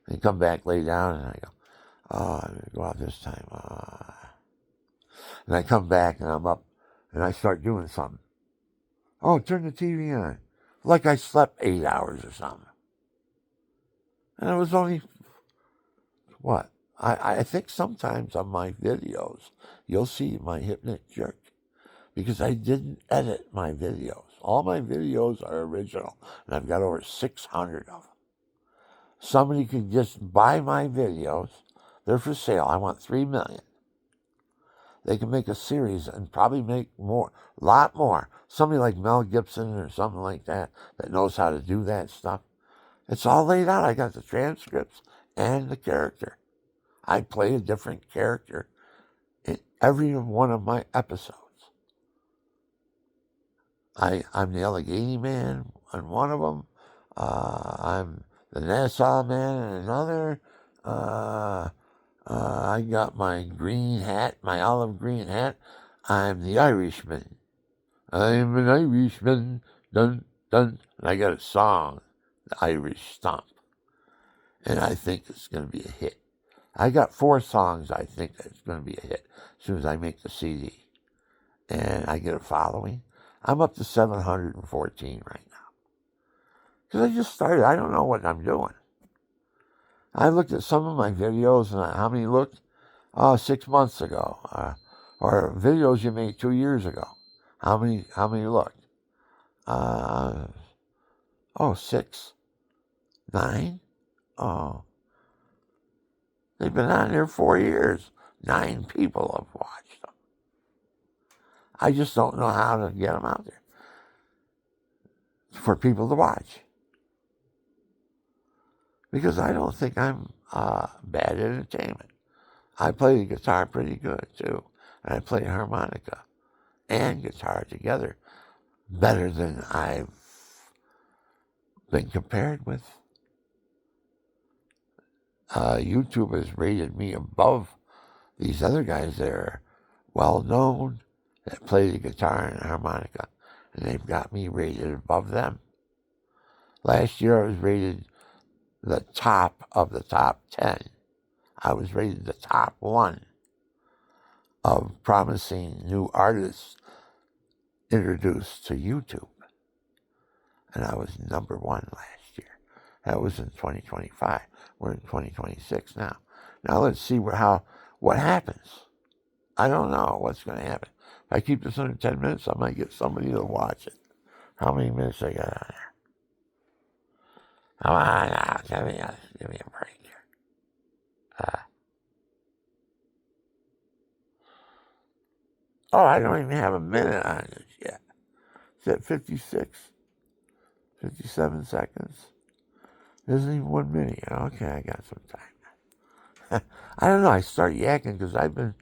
And come back, lay down, and I go, I'm going to go out this time. And I come back, and I'm up, and I start doing something. Oh, turn the TV on. Like I slept 8 hours or something. And it was only, I think sometimes on my videos, you'll see my hypnic jerk because I didn't edit my videos. All my videos are original, and I've got over 600 of them. Somebody can just buy my videos. They're for sale. I want 3 million. They can make a series and probably make more, a lot more. Somebody like Mel Gibson or something like that knows how to do that stuff. It's all laid out. I got the transcripts and the character. I play a different character in every one of my episodes. I'm the Allegheny Man on one of them. I'm the Nassau Man in another. I got my green hat, my olive green hat. I'm the Irishman. I'm an Irishman. Dun, dun. And I got a song, the Irish Stomp. And I think it's going to be a hit. I got 4 songs I think that's going to be a hit as soon as I make the CD. And I get a following. I'm up to 714 right now. Because I just started. I don't know what I'm doing. I looked at some of my videos and how many looked 6 months ago. Or videos you made 2 years ago. How many looked? 6, 9. Oh, they've been on there 4 years. 9 people have watched them. I just don't know how to get them out there for people to watch. Because I don't think I'm bad at entertainment. I play the guitar pretty good, too. And I play harmonica and guitar together better than I've been compared with. YouTube has rated me above these other guys that are well-known that play the guitar and harmonica, and they've got me rated above them. Last year I was rated the top of the top 10. I was rated the top 1 of promising new artists introduced to YouTube. And I was number 1 last year. That was in 2025. We're in 2026 now. Now let's see what happens. I don't know what's going to happen. If I keep this under 10 minutes, I might get somebody to watch it. How many minutes I got on there? Come on now, give me a break here. I don't even have a minute on this yet. It's at 56, 57 seconds. There isn't even 1 minute. Okay, I got some time. I don't know. I start yakking because I've been...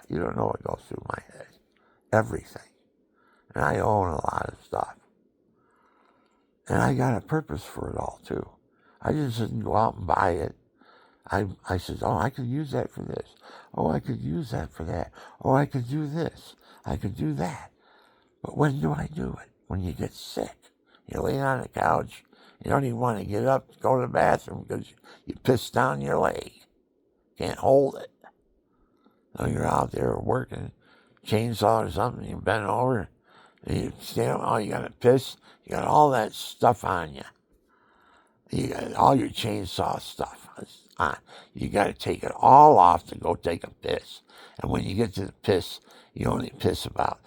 You don't know what goes through my head. Everything. And I own a lot of stuff. And I got a purpose for it all, too. I just didn't go out and buy it. I said, I could use that for this. I could use that for that. I could do this. I could do that. But when do I do it? When you get sick. You're laying on the couch. You don't even want to get up to go to the bathroom because you pissed down your leg. Can't hold it. So you're out there working, chainsaw or something, you bend over, and you stand up, you got to piss. You got all that stuff on you. You got all your chainsaw stuff on. You got to take it all off to go take a piss. And when you get to the piss, you only piss about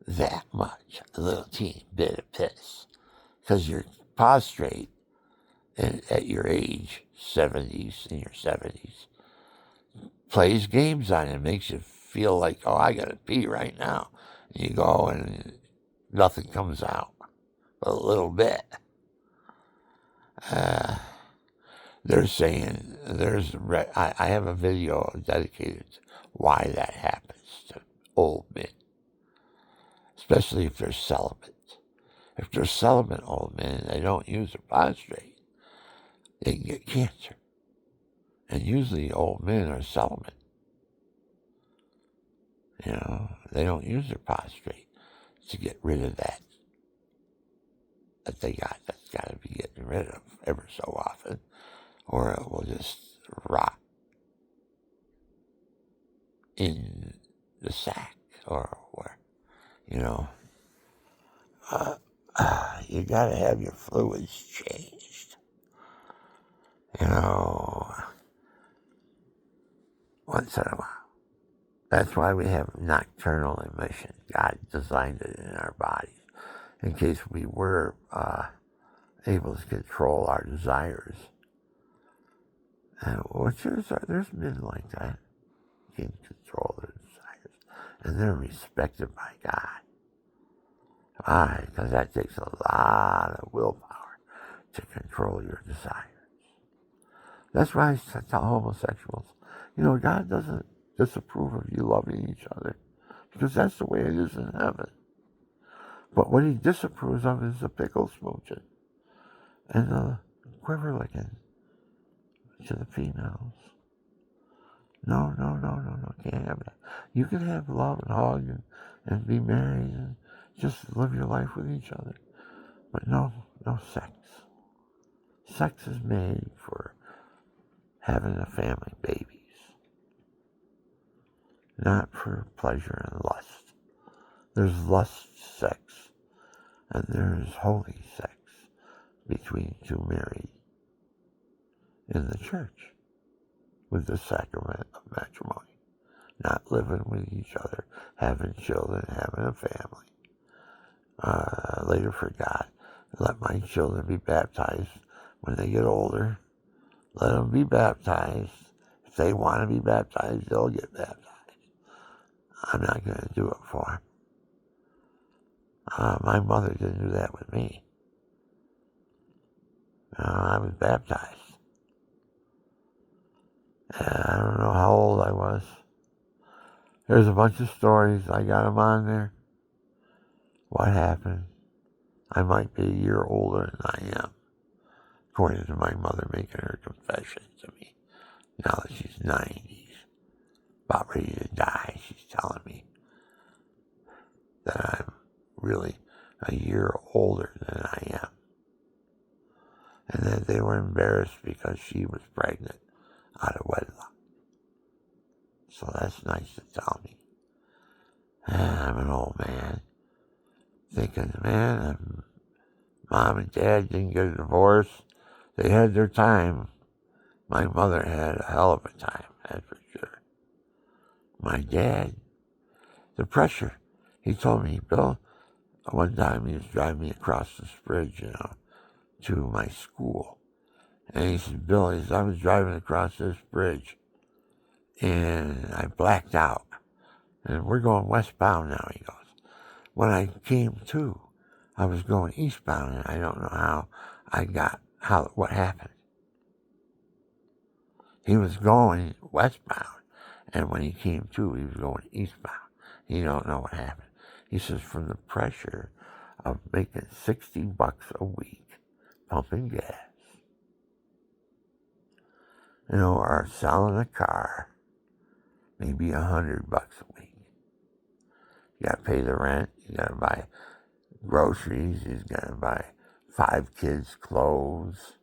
that much, a little teeny bit of piss. Because you're prostrate at your age, in your 70s, plays games on it, makes you feel like, I got to pee right now. And you go and nothing comes out, but a little bit. They're saying I have a video dedicated to why that happens to old men, especially if they're celibate. If they're celibate old men and they don't use their prostrate, they can get cancer. And usually old men are celibate. They don't use their prostrate to get rid of that they got. That's got to be getting rid of ever so often, or it will just rot in the sack or where, you got to have your fluids changed. once in a while. That's why we have nocturnal emission. God designed it in our bodies in case we were able to control our desires. And there's men like that who can control their desires, and they're respected by God. Why? Because that takes a lot of willpower to control your desires. That's why I tell homosexuals, God doesn't disapprove of you loving each other, because that's the way it is in heaven. But what he disapproves of is the pickle smooching and the quiver licking to the females. No, can't have that. You can have love and hug and be married and just live your life with each other. But no sex. Sex is made for having a family, babies, not for pleasure and lust. There's lust sex, and there's holy sex between two married in the church with the sacrament of matrimony, not living with each other, having children, having a family. Later for God, let my children be baptized when they get older. Let them be baptized. If they want to be baptized, they'll get baptized. I'm not going to do it for them. My mother didn't do that with me. I was baptized. I don't know how old I was. There's a bunch of stories. I got them on there. What happened? I might be a year older than I am, according to my mother making her confession to me. Now that she's 90, about ready to die, she's telling me that I'm really a year older than I am. And that they were embarrassed because she was pregnant out of wedlock. So that's nice to tell me. And I'm an old man thinking, man, Mom and Dad didn't get a divorce. They had their time. My mother had a hell of a time, that's for sure. My dad, the pressure. He told me, Bill, one time he was driving me across this bridge, to my school. And he said, Bill, I was driving across this bridge and I blacked out. And we're going westbound now, he goes. When I came to, I was going eastbound, and I don't know what happened. He was going westbound, and when he came to, he was going eastbound. He don't know what happened. He says, from the pressure of making $60 a week pumping gas, or selling a car, maybe $100 a week. You got to pay the rent. You got to buy groceries. You got to buy 5 kids' clothes,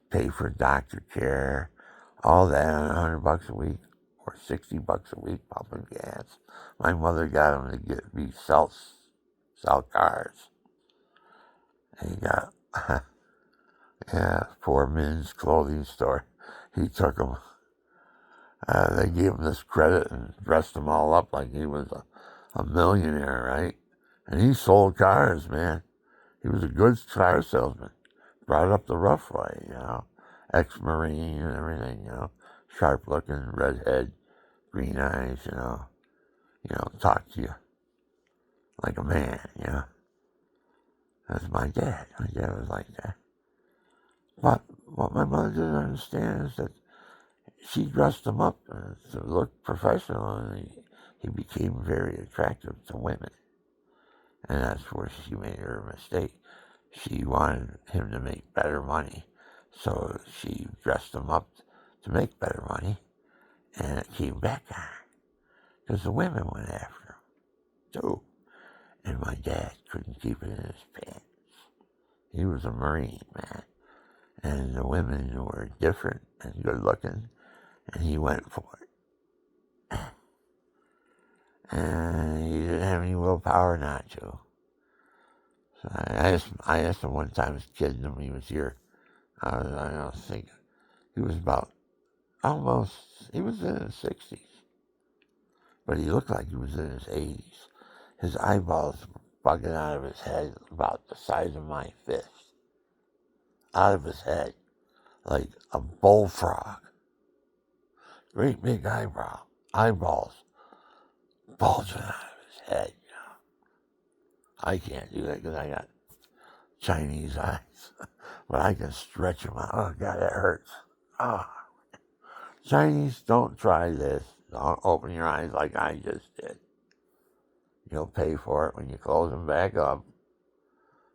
pay for doctor care, all that on $100 a week or $60 a week pumping gas. My mother got him to sell cars. And he got, poor men's clothing store. He took them. They gave him this credit and dressed him all up like he was a millionaire, right? And he sold cars, man. He was a good car salesman. Brought up the rough way, ex-Marine and everything, sharp-looking, redhead, green eyes, talk to you like a man, That's my dad. My dad was like that. But what my mother didn't understand is that she dressed him up to look professional, and he became very attractive to women. And that's where she made her mistake. She wanted him to make better money, so she dressed him up to make better money, and it came back on her, because the women went after him, too. And my dad couldn't keep it in his pants. He was a Marine, man. And the women were different and good looking, and he went for it. And he didn't have any willpower not to. So I asked him one time, I was kidding him, he was here. I was thinking, he was about almost, he was in his 60s, but he looked like he was in his 80s. His eyeballs were bugging out of his head about the size of my fist, out of his head, like a bullfrog. Great big eyeballs bulging out of his head. I can't do that because I got Chinese eyes, but I can stretch them out. Oh, God, that hurts. Oh. Chinese, don't try this. Don't open your eyes like I just did. You'll pay for it when you close them back up.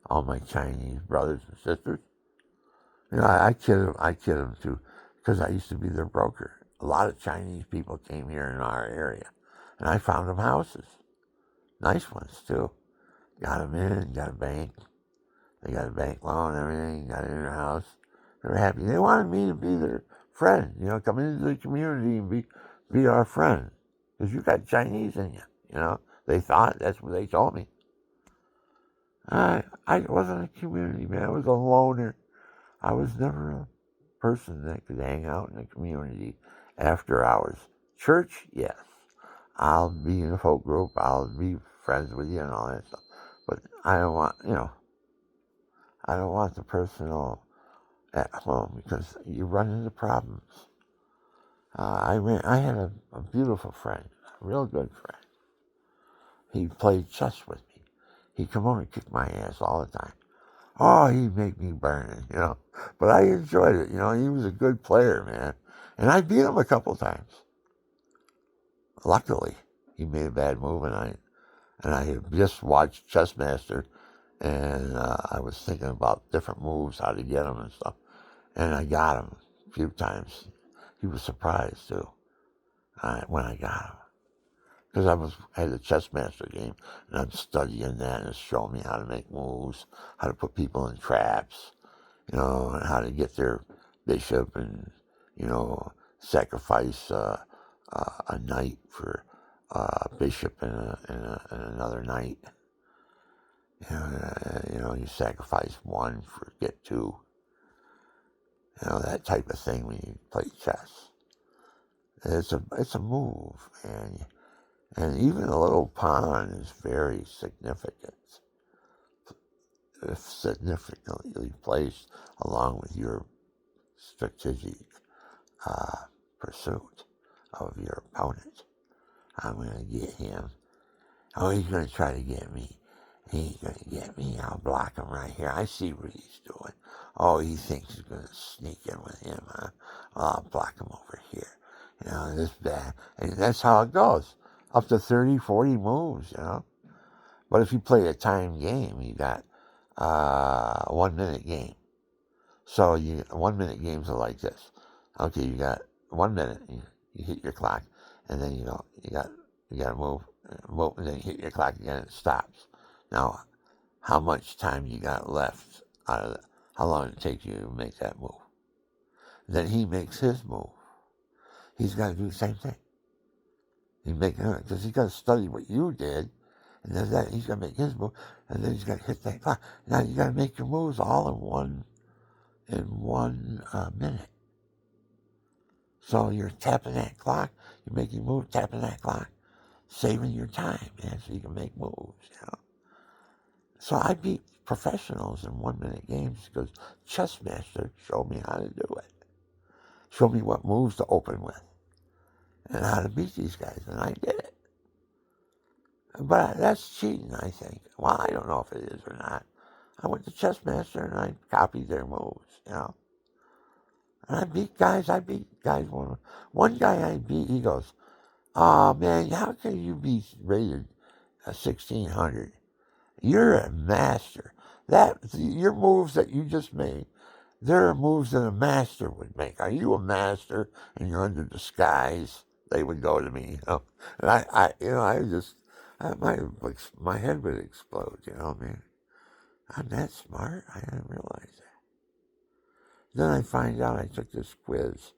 All my Chinese brothers and sisters. You know, I kid them too, because I used to be their broker. A lot of Chinese people came here in our area, and I found them houses. Nice ones, too. Got them in, got a bank. They got a bank loan and everything, got it in their house. They were happy. They wanted me to be their friend, you know, come into the community and be our friend. Because you got Chinese in you, you know. They thought, that's what they told me. I wasn't a community man. I was a loner. I was never a person that could hang out in the community after hours. Church, yes. I'll be in a folk group. I'll be friends with you and all that stuff. But I don't want, you know, I don't want the personal at home because you run into problems. I had a beautiful friend, a real good friend. He played chess with me. He'd come over and kick my ass all the time. Oh, he'd make me burn it, you know. But I enjoyed it, you know. He was a good player, man. And I beat him a couple times. Luckily, he made a bad move, and I had just watched Chessmaster, and I was thinking about different moves, how to get him and stuff. And I got him a few times. He was surprised, too, when I got him. Because I had a Chessmaster game, and I'm studying that, and it's showing me how to make moves, how to put people in traps, you know, and how to get their bishop and, you know, sacrifice a knight for a bishop and another knight. You know, you sacrifice one for get two. You know, that type of thing when you play chess. It's a move, and even a little pawn is very significant, if significantly placed along with your strategic pursuit of your opponent. I'm going to get him. Oh, he's going to try to get me. He ain't going to get me. I'll block him right here. I see what he's doing. Oh, he thinks he's going to sneak in with him, huh? Well, I'll block him over here. You know, this bad. And that's how it goes. Up to 30, 40 moves, you know. But if you play a time game, you got 1 minute game. So 1 minute games are like this. Okay, you got 1 minute. You hit your clock, and then you got to move, and then you hit your clock again. And it stops. Now, how much time you got left out of how long it takes you to make that move? Then he makes his move. He's got to do the same thing. Because he's got to study what you did, and then he's got to make his move, and then he's got to hit that clock. Now you got to make your moves all in one minute. So you're tapping that clock, you're making moves, tapping that clock, saving your time, man, so you can make moves, you know. So I beat professionals in 1 minute games because Chessmaster showed me how to do it. Showed me what moves to open with and how to beat these guys, and I did it. But that's cheating, I think. Well, I don't know if it is or not. I went to Chessmaster and I copied their moves, you know. And I beat guys. One guy I beat, he goes, "Oh, man, how can you be rated a 1600? You're a master. Your moves that you just made, they're moves that a master would make. Are you a master and you're under disguise?" They would go to me, you know. And my head would explode, you know, man. I'm that smart? I didn't realize that. Then I find out I took this quiz,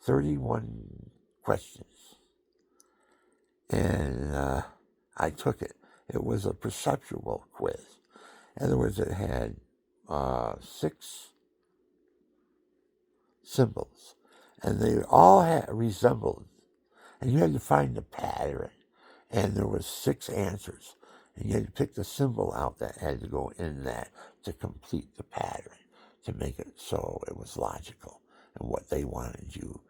31 questions, and I took it. It was a perceptual quiz. In other words, it had 6 symbols, and they all resembled, and you had to find the pattern, and there was 6 answers, and you had to pick the symbol out that had to go in that to complete the pattern, to make it so it was logical, and what they wanted you,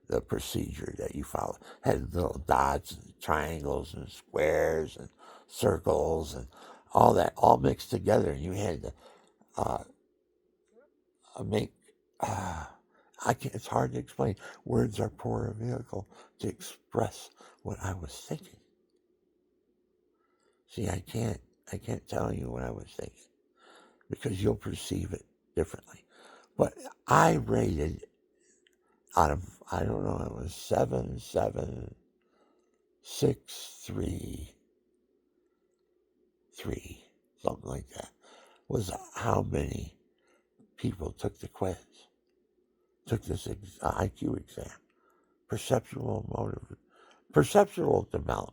the procedure that you followed, had little dots and triangles and squares and circles and all that all mixed together, and you had to make I can't, it's hard to explain. Words are poor vehicle to express what I was thinking. See, I can't tell you what I was thinking because you'll perceive it differently. But I rated out of, I don't know, it was 7, 7, 6, 3, 3, something like that, was how many people took the quiz, took this IQ exam, perceptual development.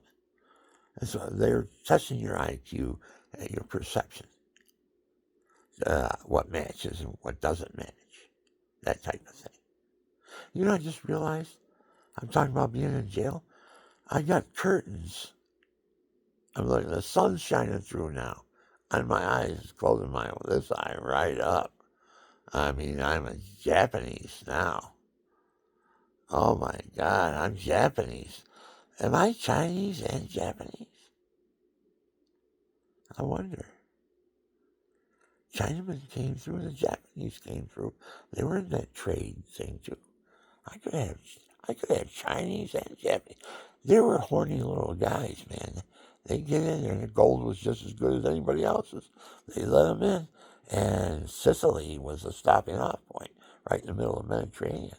And so they're testing your IQ and your perception, what matches and what doesn't match, that type of thing. You know, I just realized I'm talking about being in jail. I got curtains. I'm looking, the sun's shining through now. And my eyes, closing this eye right up. I mean, I'm a Japanese now. Oh my God, I'm Japanese. Am I Chinese and Japanese? I wonder. Chinamen came through, the Japanese came through. They were in that trade thing too. I could have Chinese and Japanese. They were horny little guys, man. They get in there, and the gold was just as good as anybody else's. They let them in, and Sicily was a stopping off point, right in the middle of the Mediterranean.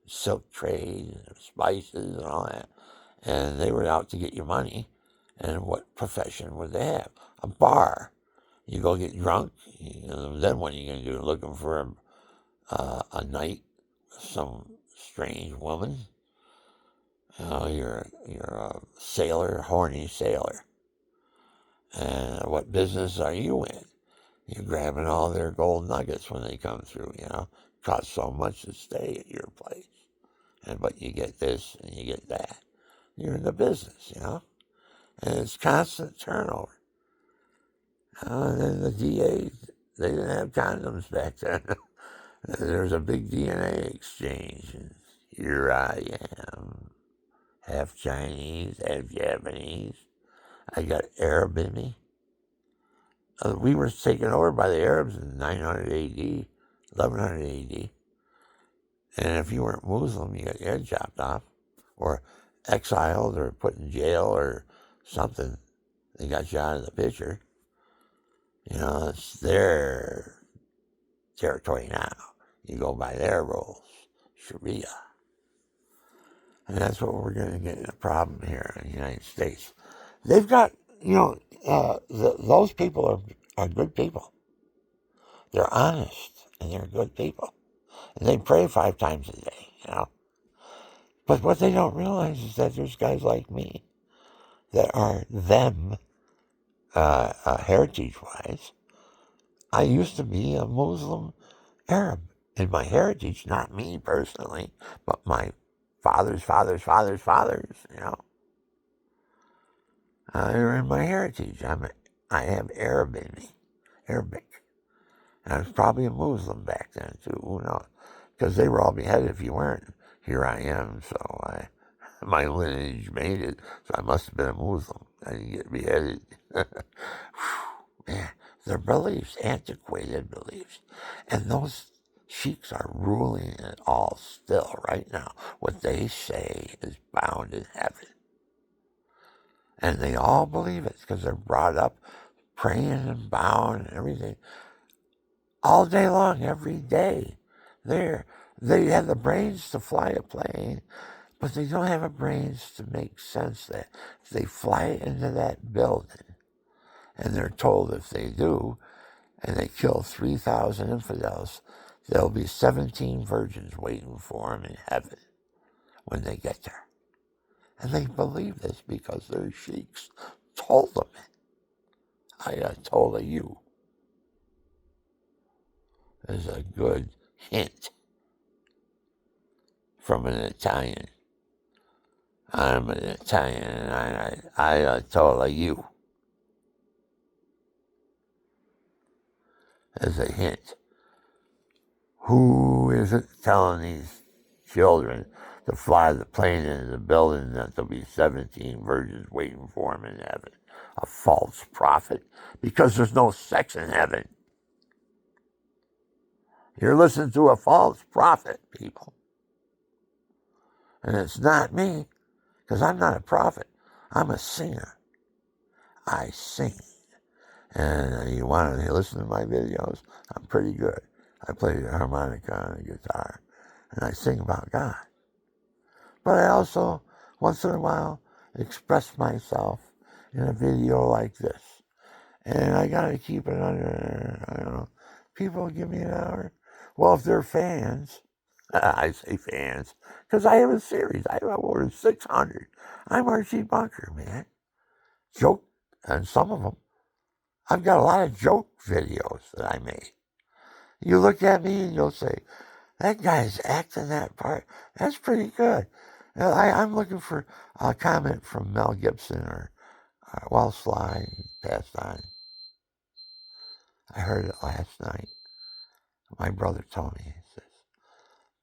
Silk trade, and spices, and all that. And they were out to get your money. And what profession would they have? A bar. You go get drunk. Then what are you going to do? Looking for a night with some strange woman? You're a sailor, horny sailor. And what business are you in? You're grabbing all their gold nuggets when they come through, Costs so much to stay at your place. But you get this and you get that. You're in the business, And it's constant turnover. And then the DA, they didn't have condoms back then. There's a big DNA exchange. And here I am, half Chinese, half Japanese. I got Arab in me. We were taken over by the Arabs in 900 AD, 1100 AD. And if you weren't Muslim, you got your head chopped off, or exiled, or put in jail, or something. They got you out of the picture. It's their territory now. You go by their rules, Sharia. And that's what we're going to get in a problem here in the United States. They've got, those people are good people. They're honest, and they're good people. And they pray 5 times a day, But what they don't realize is that there's guys like me that are them, heritage-wise. I used to be a Muslim Arab in my heritage, not me personally, but my fathers, They're in my heritage. I have Arab in me, Arabic. And I was probably a Muslim back then too. Who knows? Because they were all beheaded if you weren't. Here I am, so my lineage made it. So I must have been a Muslim. I didn't get beheaded. Man, their beliefs, antiquated beliefs, and those sheiks are ruling it all still right now. What they say is bound in heaven. And they all believe it because they're brought up praying and bowing and everything all day long, every day. They have the brains to fly a plane, but they don't have the brains to make sense that if they fly into that building, and they're told if they do, and they kill 3,000 infidels, there'll be 17 virgins waiting for them in heaven when they get there. And they believe this because their sheiks told them it. I told you is a good hint from an Italian. I'm an Italian, and I told you as a hint. Who is it telling these children to fly the plane into the building that there'll be 17 virgins waiting for them in heaven? A false prophet, because there's no sex in heaven. You're listening to a false prophet, people. And it's not me, because I'm not a prophet. I'm a singer. I sing. And you want to listen to my videos? I'm pretty good. I play the harmonica and the guitar, and I sing about God. But I also, once in a while, express myself in a video like this. And I got to keep it under, I don't know, people give me an hour. Well, if they're fans, I say fans, because I have a series. I have over 600. I'm Archie Bunker, man. Joke, and some of them. I've got a lot of joke videos that I made. You look at me and you'll say, that guy's acting that part. That's pretty good. I'm looking for a comment from Mel Gibson or Sly passed on. I heard it last night. My brother told me, he says,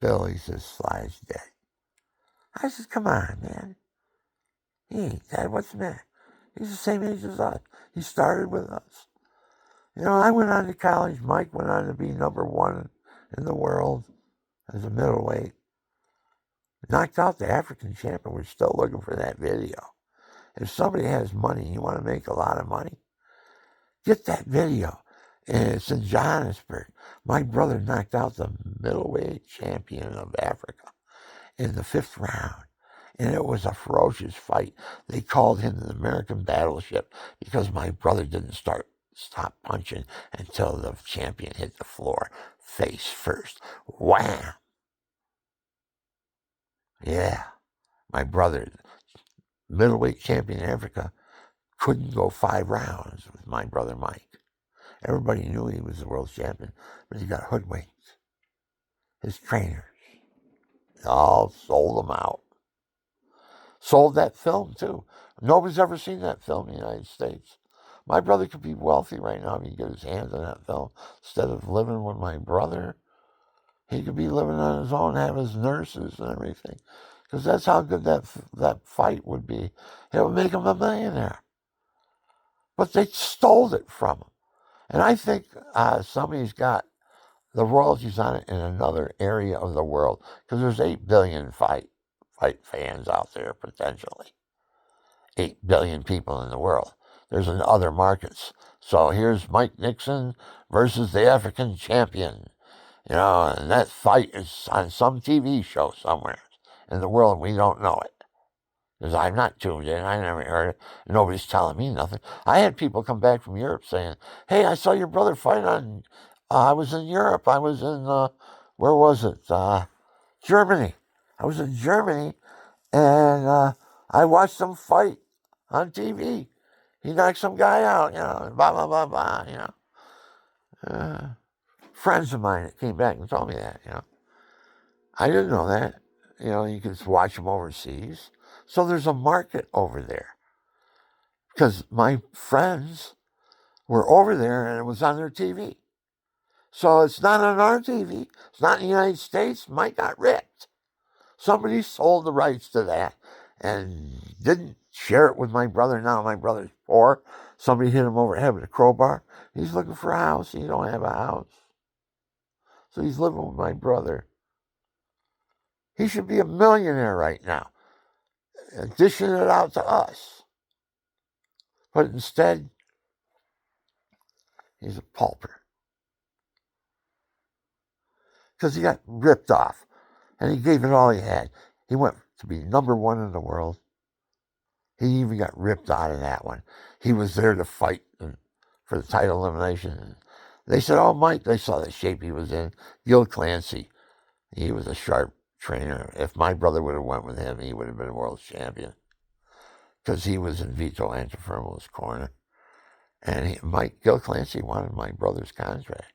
Bill, he says, Sly's dead. I said, come on, man. He ain't dead. What's the matter? He's the same age as us. He started with us. You know, I went on to college. Mike went on to be #1 in the world as a middleweight. Knocked out the African champion. We're still looking for that video. If somebody has money, you want to make a lot of money, get that video. And it's in Johannesburg. My brother knocked out the middleweight champion of Africa in the 5th round. And it was a ferocious fight. They called him the American Battleship because my brother didn't stop punching until the champion hit the floor face first. Wham! Yeah. My brother, middleweight champion in Africa, couldn't go 5 rounds with my brother Mike. Everybody knew he was the world champion, but he got hoodwinked. His trainers all sold him out. Sold that film, too. Nobody's ever seen that film in the United States. My brother could be wealthy right now if he could get his hands on that film. Instead of living with my brother, he could be living on his own, have his nurses and everything. Because that's how good that fight would be. It would make him a millionaire. But they stole it from him. And I think somebody's got the royalties on it in another area of the world. Because there's 8 billion fight fans out there, potentially. 8 billion people in the world. There's in other markets. So here's Mike Nixon versus the African champion. You know, and that fight is on some TV show somewhere in the world. We don't know it. Because I'm not tuned in. I never heard it. Nobody's telling me nothing. I had people come back from Europe saying, hey, I saw your brother fight on... I was in Europe. I was in... where was it? Germany. I was in Germany, and I watched them fight on TV. He knocked some guy out, you know, blah, blah, blah, blah, you know. Friends of mine that came back and told me that, you know. I didn't know that. You know, you can watch them overseas. So there's a market over there. Because my friends were over there and it was on their TV. So it's not on our TV. It's not in the United States. Mike got ripped. Somebody sold the rights to that and didn't share it with my brother. Now my brother's poor. Somebody hit him over the head with a crowbar. He's looking for a house. He don't have a house. So he's living with my brother. He should be a millionaire right now, dishing it out to us. But instead, he's a pauper. Because he got ripped off. And he gave it all he had. He went to be #1 in the world. He even got ripped out of that one. He was there to fight for the title elimination. They said, oh, Mike, they saw the shape he was in. Gil Clancy, he was a sharp trainer. If my brother would have went with him, he would have been world champion. Because he was in Vito Antuofermo's corner. And Gil Clancy wanted my brother's contract.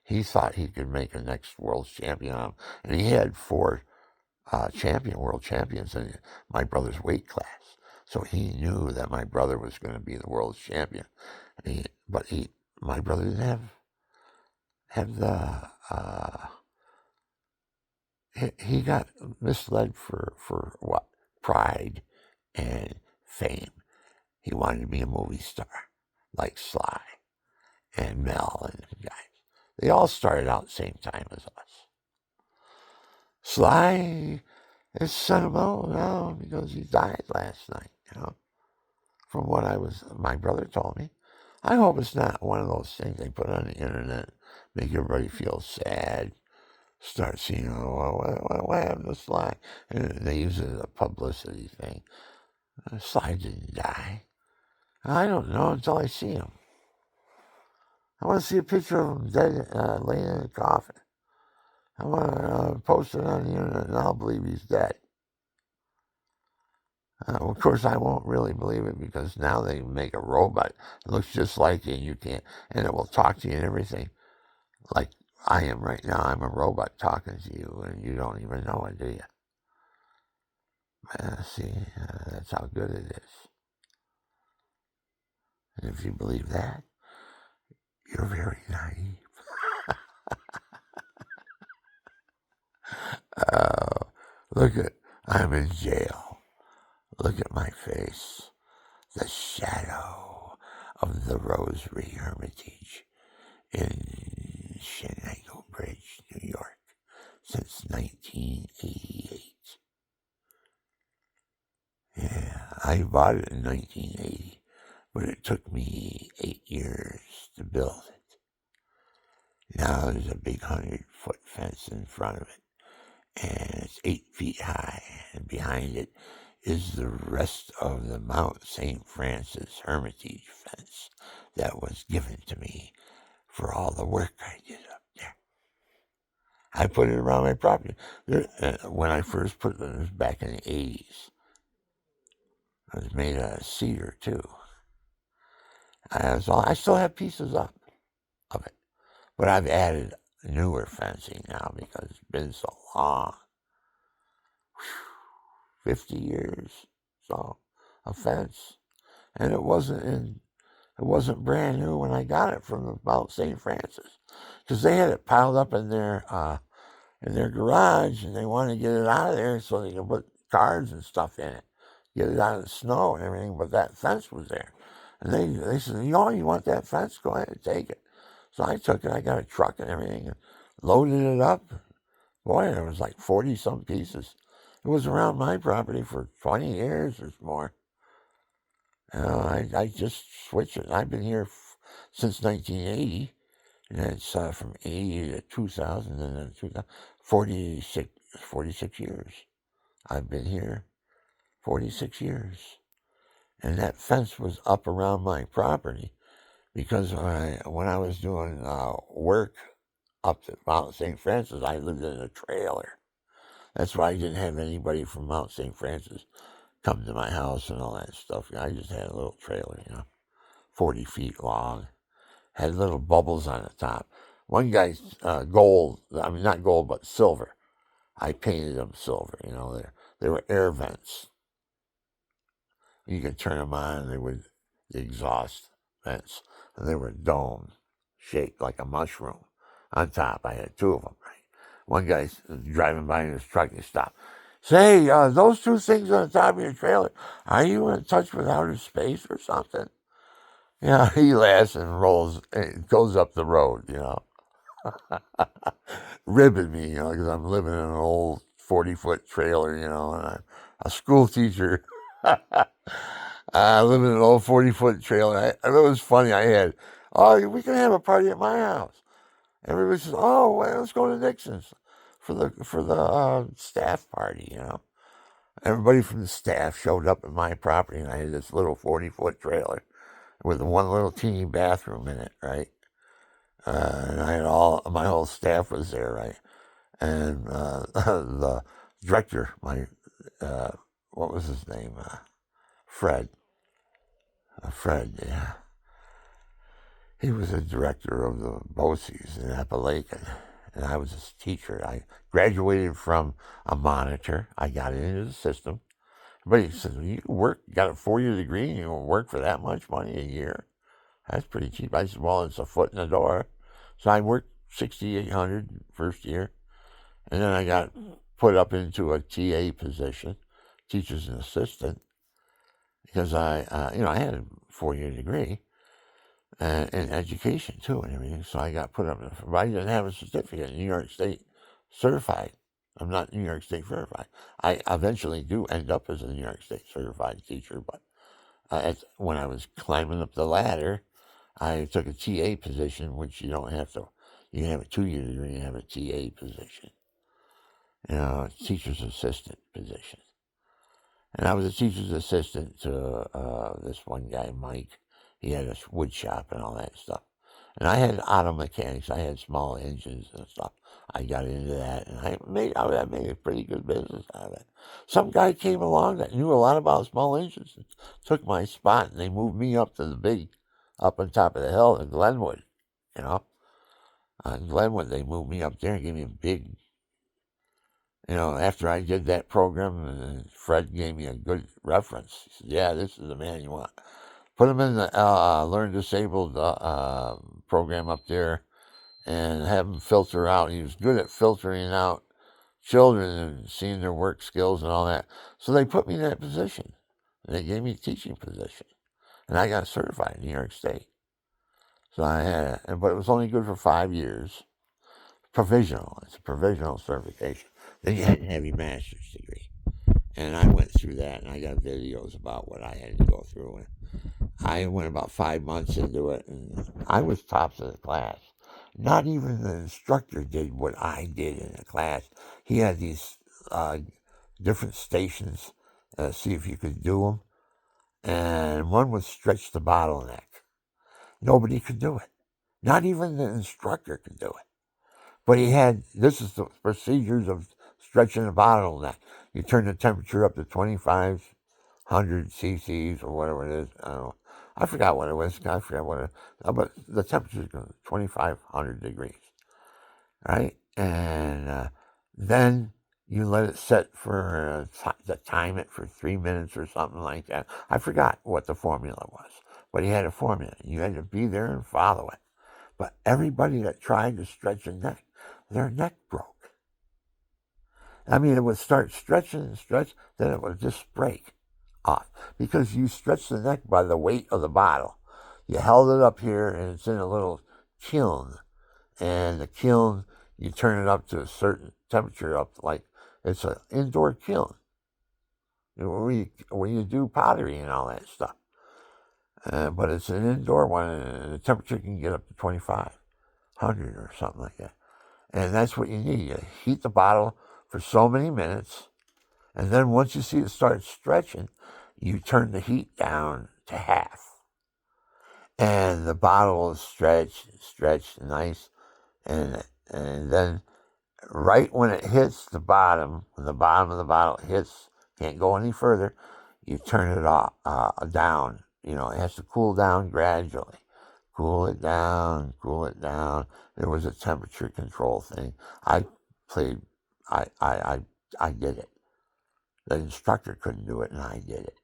He thought he could make a next world champion on him. And he had 4 world champions in my brother's weight class. So he knew that my brother was going to be the world champion. My brother didn't have the, he got misled for what? Pride and fame. He wanted to be a movie star, like Sly and Mel and the guys. They all started out the same time as us. Sly is sentimental now because he died last night, from what my brother told me. I hope it's not one of those things they put on the internet, make everybody feel sad, start seeing, what happened to Sly? And they use it as a publicity thing. Sly didn't die. I don't know until I see him. I want to see a picture of him dead, laying in a coffin. I want to post it on the internet, and I'll believe he's dead. Of course, I won't really believe it because now they make a robot. It looks just like you, and you can't, and it will talk to you and everything. Like I am right now. I'm a robot talking to you, and you don't even know it, do you? See, that's how good it is. And if you believe that, you're very naive. Look at, I'm in jail. Look at my face. The shadow of the Rosary Hermitage in Shenango Bridge, New York, since 1988. Yeah, I bought it in 1980, but it took me 8 years to build it. Now there's a big 100-foot fence in front of it, and it's 8 feet high, and behind it is the rest of the Mount St. Francis Hermitage fence that was given to me for all the work I did up there. I put it around my property. When I first put it was back in the 80s. It was made of cedar, too. I still have pieces up of it, but I've added newer fencing now because it's been so long. 50 years, so a fence, and it wasn't brand new when I got it from the Mount St. Francis, because they had it piled up in their garage, and they wanted to get it out of there so they could put cars and stuff in it, get it out of the snow and everything. But that fence was there, and they said, you want that fence? Go ahead and take it. So I took it. I got a truck and everything, and loaded it up. Boy, there was like 40 some pieces. It was around my property for 20 years or more. I just switched it. I've been here since 1980, and it's from 80 to 2000, and then 46 years. I've been here 46 years. And that fence was up around my property because when I was doing work up at Mount St. Francis, I lived in a trailer. That's why I didn't have anybody from Mount St. Francis come to my house and all that stuff. I just had a little trailer, 40 feet long. Had little bubbles on the top. One guy's gold, I mean, not gold, but silver. I painted them silver, they were air vents. You could turn them on, and the exhaust vents, and they were dome shaped like a mushroom. On top, I had 2 of them, right? One guy's driving by in his truck, and he stopped. Say, those 2 things on the top of your trailer, are you in touch with outer space or something? Yeah, he laughs and goes up the road, ribbing me, because I'm living in an old 40-foot trailer, and I'm a school teacher. I live in an old 40-foot trailer. It was funny. We can have a party at my house. Everybody says, oh, well, let's go to Nixon's for the staff party, Everybody from the staff showed up at my property, and I had this little 40-foot trailer with one little teeny bathroom in it, right? And I had my whole staff was there, right? And the director, what was his name? Fred. Fred, yeah. He was a director of the BOCES in Appalachian. and I was a teacher. I graduated from a monitor. I got into the system. Everybody says, well, you work, got a 4-year degree, and you work for that much money a year? That's pretty cheap. I said, well, it's a foot in the door. So I worked 6,800 first year, and then I got put up into a TA position, teacher's an assistant, because I had a 4-year degree in education too and everything. So I got put up, but I didn't have a certificate, New York State certified. I'm not New York State certified. I eventually do end up as a New York State certified teacher, but when I was climbing up the ladder, I took a TA position, which you don't have to. You can have a 2-year degree, you have a TA position, teacher's assistant position. And I was a teacher's assistant to this one guy, Mike. He had a wood shop and all that stuff. And I had auto mechanics. I had small engines and stuff. I got into that, and I made a pretty good business out of it. Some guy came along that knew a lot about small engines and took my spot, and they moved me up to the big, up on top of the hill in Glenwood. You know, in Glenwood, they moved me up there and gave me a big. After I did that program, Fred gave me a good reference. He said, "Yeah, this is the man you want." Put him in the Learn Disabled program up there and have him filter out. He was good at filtering out children and seeing their work skills and all that. So they put me in that position. They gave me a teaching position. And I got certified in New York State. So I had it, but it was only good for 5 years. Provisional. It's a provisional certification. Then you had to have your master's degree. And I went through that, and I got videos about what I had to go through. And I went about 5 months into it, and I was tops of the class. Not even the instructor did what I did in the class. He had these different stations, see if you could do them. And one was stretch the bottleneck. Nobody could do it. Not even the instructor could do it. But this is the procedures of stretching the bottleneck. You turn the temperature up to 2,500 cc's or whatever it is. I don't know. I forgot what it was. I forgot what it is. But the temperature is 2,500 degrees, right? And then you let it set for, time it for 3 minutes or something like that. I forgot what the formula was, but he had a formula. You had to be there and follow it. But everybody that tried to stretch a neck, their neck broke. I mean, it would start stretching and stretch, then it would just break off. Because you stretch the neck by the weight of the bottle. You held it up here, and it's in a little kiln. And the kiln, you turn it up to a certain temperature, like it's an indoor kiln. Where you do pottery and all that stuff. But it's an indoor one, and the temperature can get up to 2,500 or something like that. And that's what you need. You heat the bottle for so many minutes, and then once you see it start stretching, you turn the heat down to half. And the bottle will stretch nice, and then right when it hits the bottom, when the bottom of the bottle hits, can't go any further, you turn it off, down. It has to cool down gradually. Cool it down. There was a temperature control thing. I did it. The instructor couldn't do it, and I did it.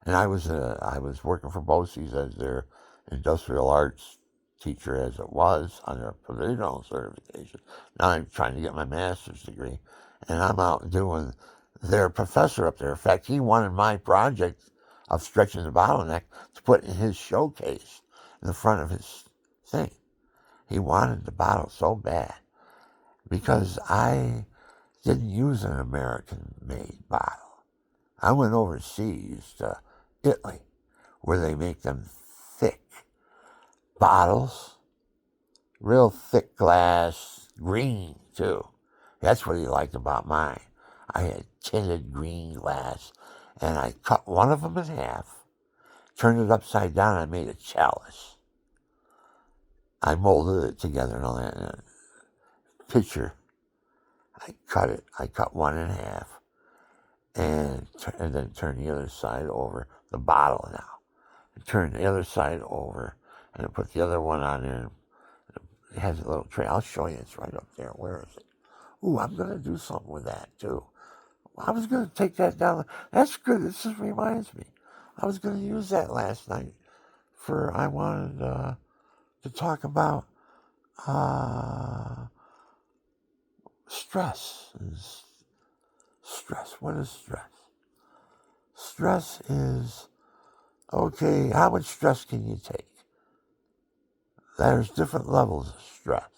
And I was working for BOCES as their industrial arts teacher as it was on their provisional certification. Now I'm trying to get my master's degree, and I'm out doing their professor up there. In fact, he wanted my project of stretching the bottleneck to put in his showcase in the front of his thing. He wanted the bottle so bad because I didn't use an American-made bottle. I went overseas to Italy, where they make them thick bottles, real thick glass, green too. That's what he liked about mine. I had tinted green glass, and I cut one of them in half, turned it upside down, and I made a chalice. I molded it together and all that. And a pitcher, I cut one in half, and then turn the other side over, the bottle now. And turn the other side over, and I put the other one on there, It has a little tray. I'll show you. It's right up there. Where is it? Ooh, I'm going to do something with that, too. I was going to take that down. That's good. This just reminds me. I was going to use that last night I wanted to talk about stress. Stress. What is stress? Stress is, okay, how much stress can you take? There's different levels of stress.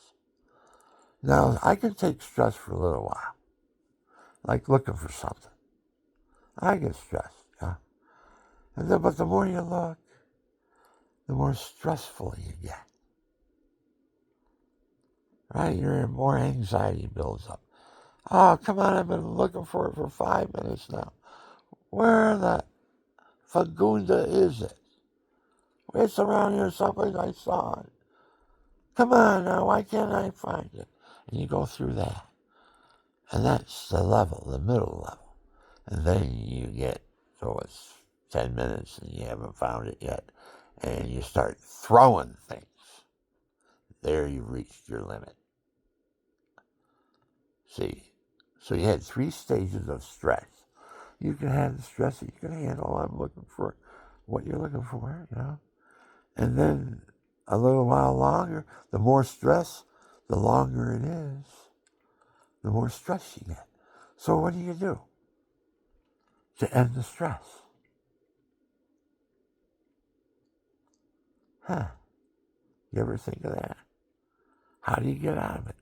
Now, I can take stress for a little while, like looking for something. I get stressed, yeah. But the more you look, the more stressful you get. Right? Your more anxiety builds up. Oh, come on, I've been looking for it for 5 minutes now. Where the Fagunda is it? It's around here someplace. I saw it. Come on now, why can't I find it? And you go through that. And that's the level, the middle level. And then you get, so it's 10 minutes and you haven't found it yet. And you start throwing things. There you've reached your limit. See? So you had 3 stages of stress. You can have the stress that you can handle. I'm looking for what you're looking for, you know. And then a little while longer, the more stress, the longer it is, the more stress you get. So what do you do to end the stress? Huh. You ever think of that? How do you get out of it?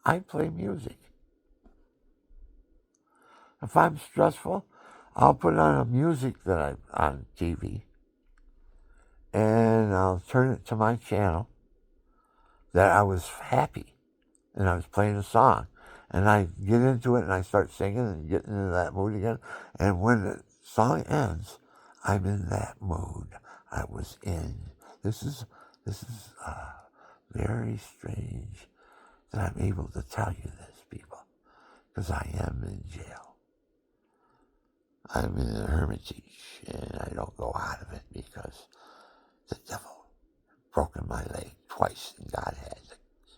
I play music. If I'm stressful, I'll put on a music that I'm on TV, and I'll turn it to my channel that I was happy and I was playing a song. And I get into it and I start singing and get into that mood again. And when the song ends, I'm in that mood I was in. This is very strange that I'm able to tell you this, people, because I am in jail. I'm in a hermitage and I don't go out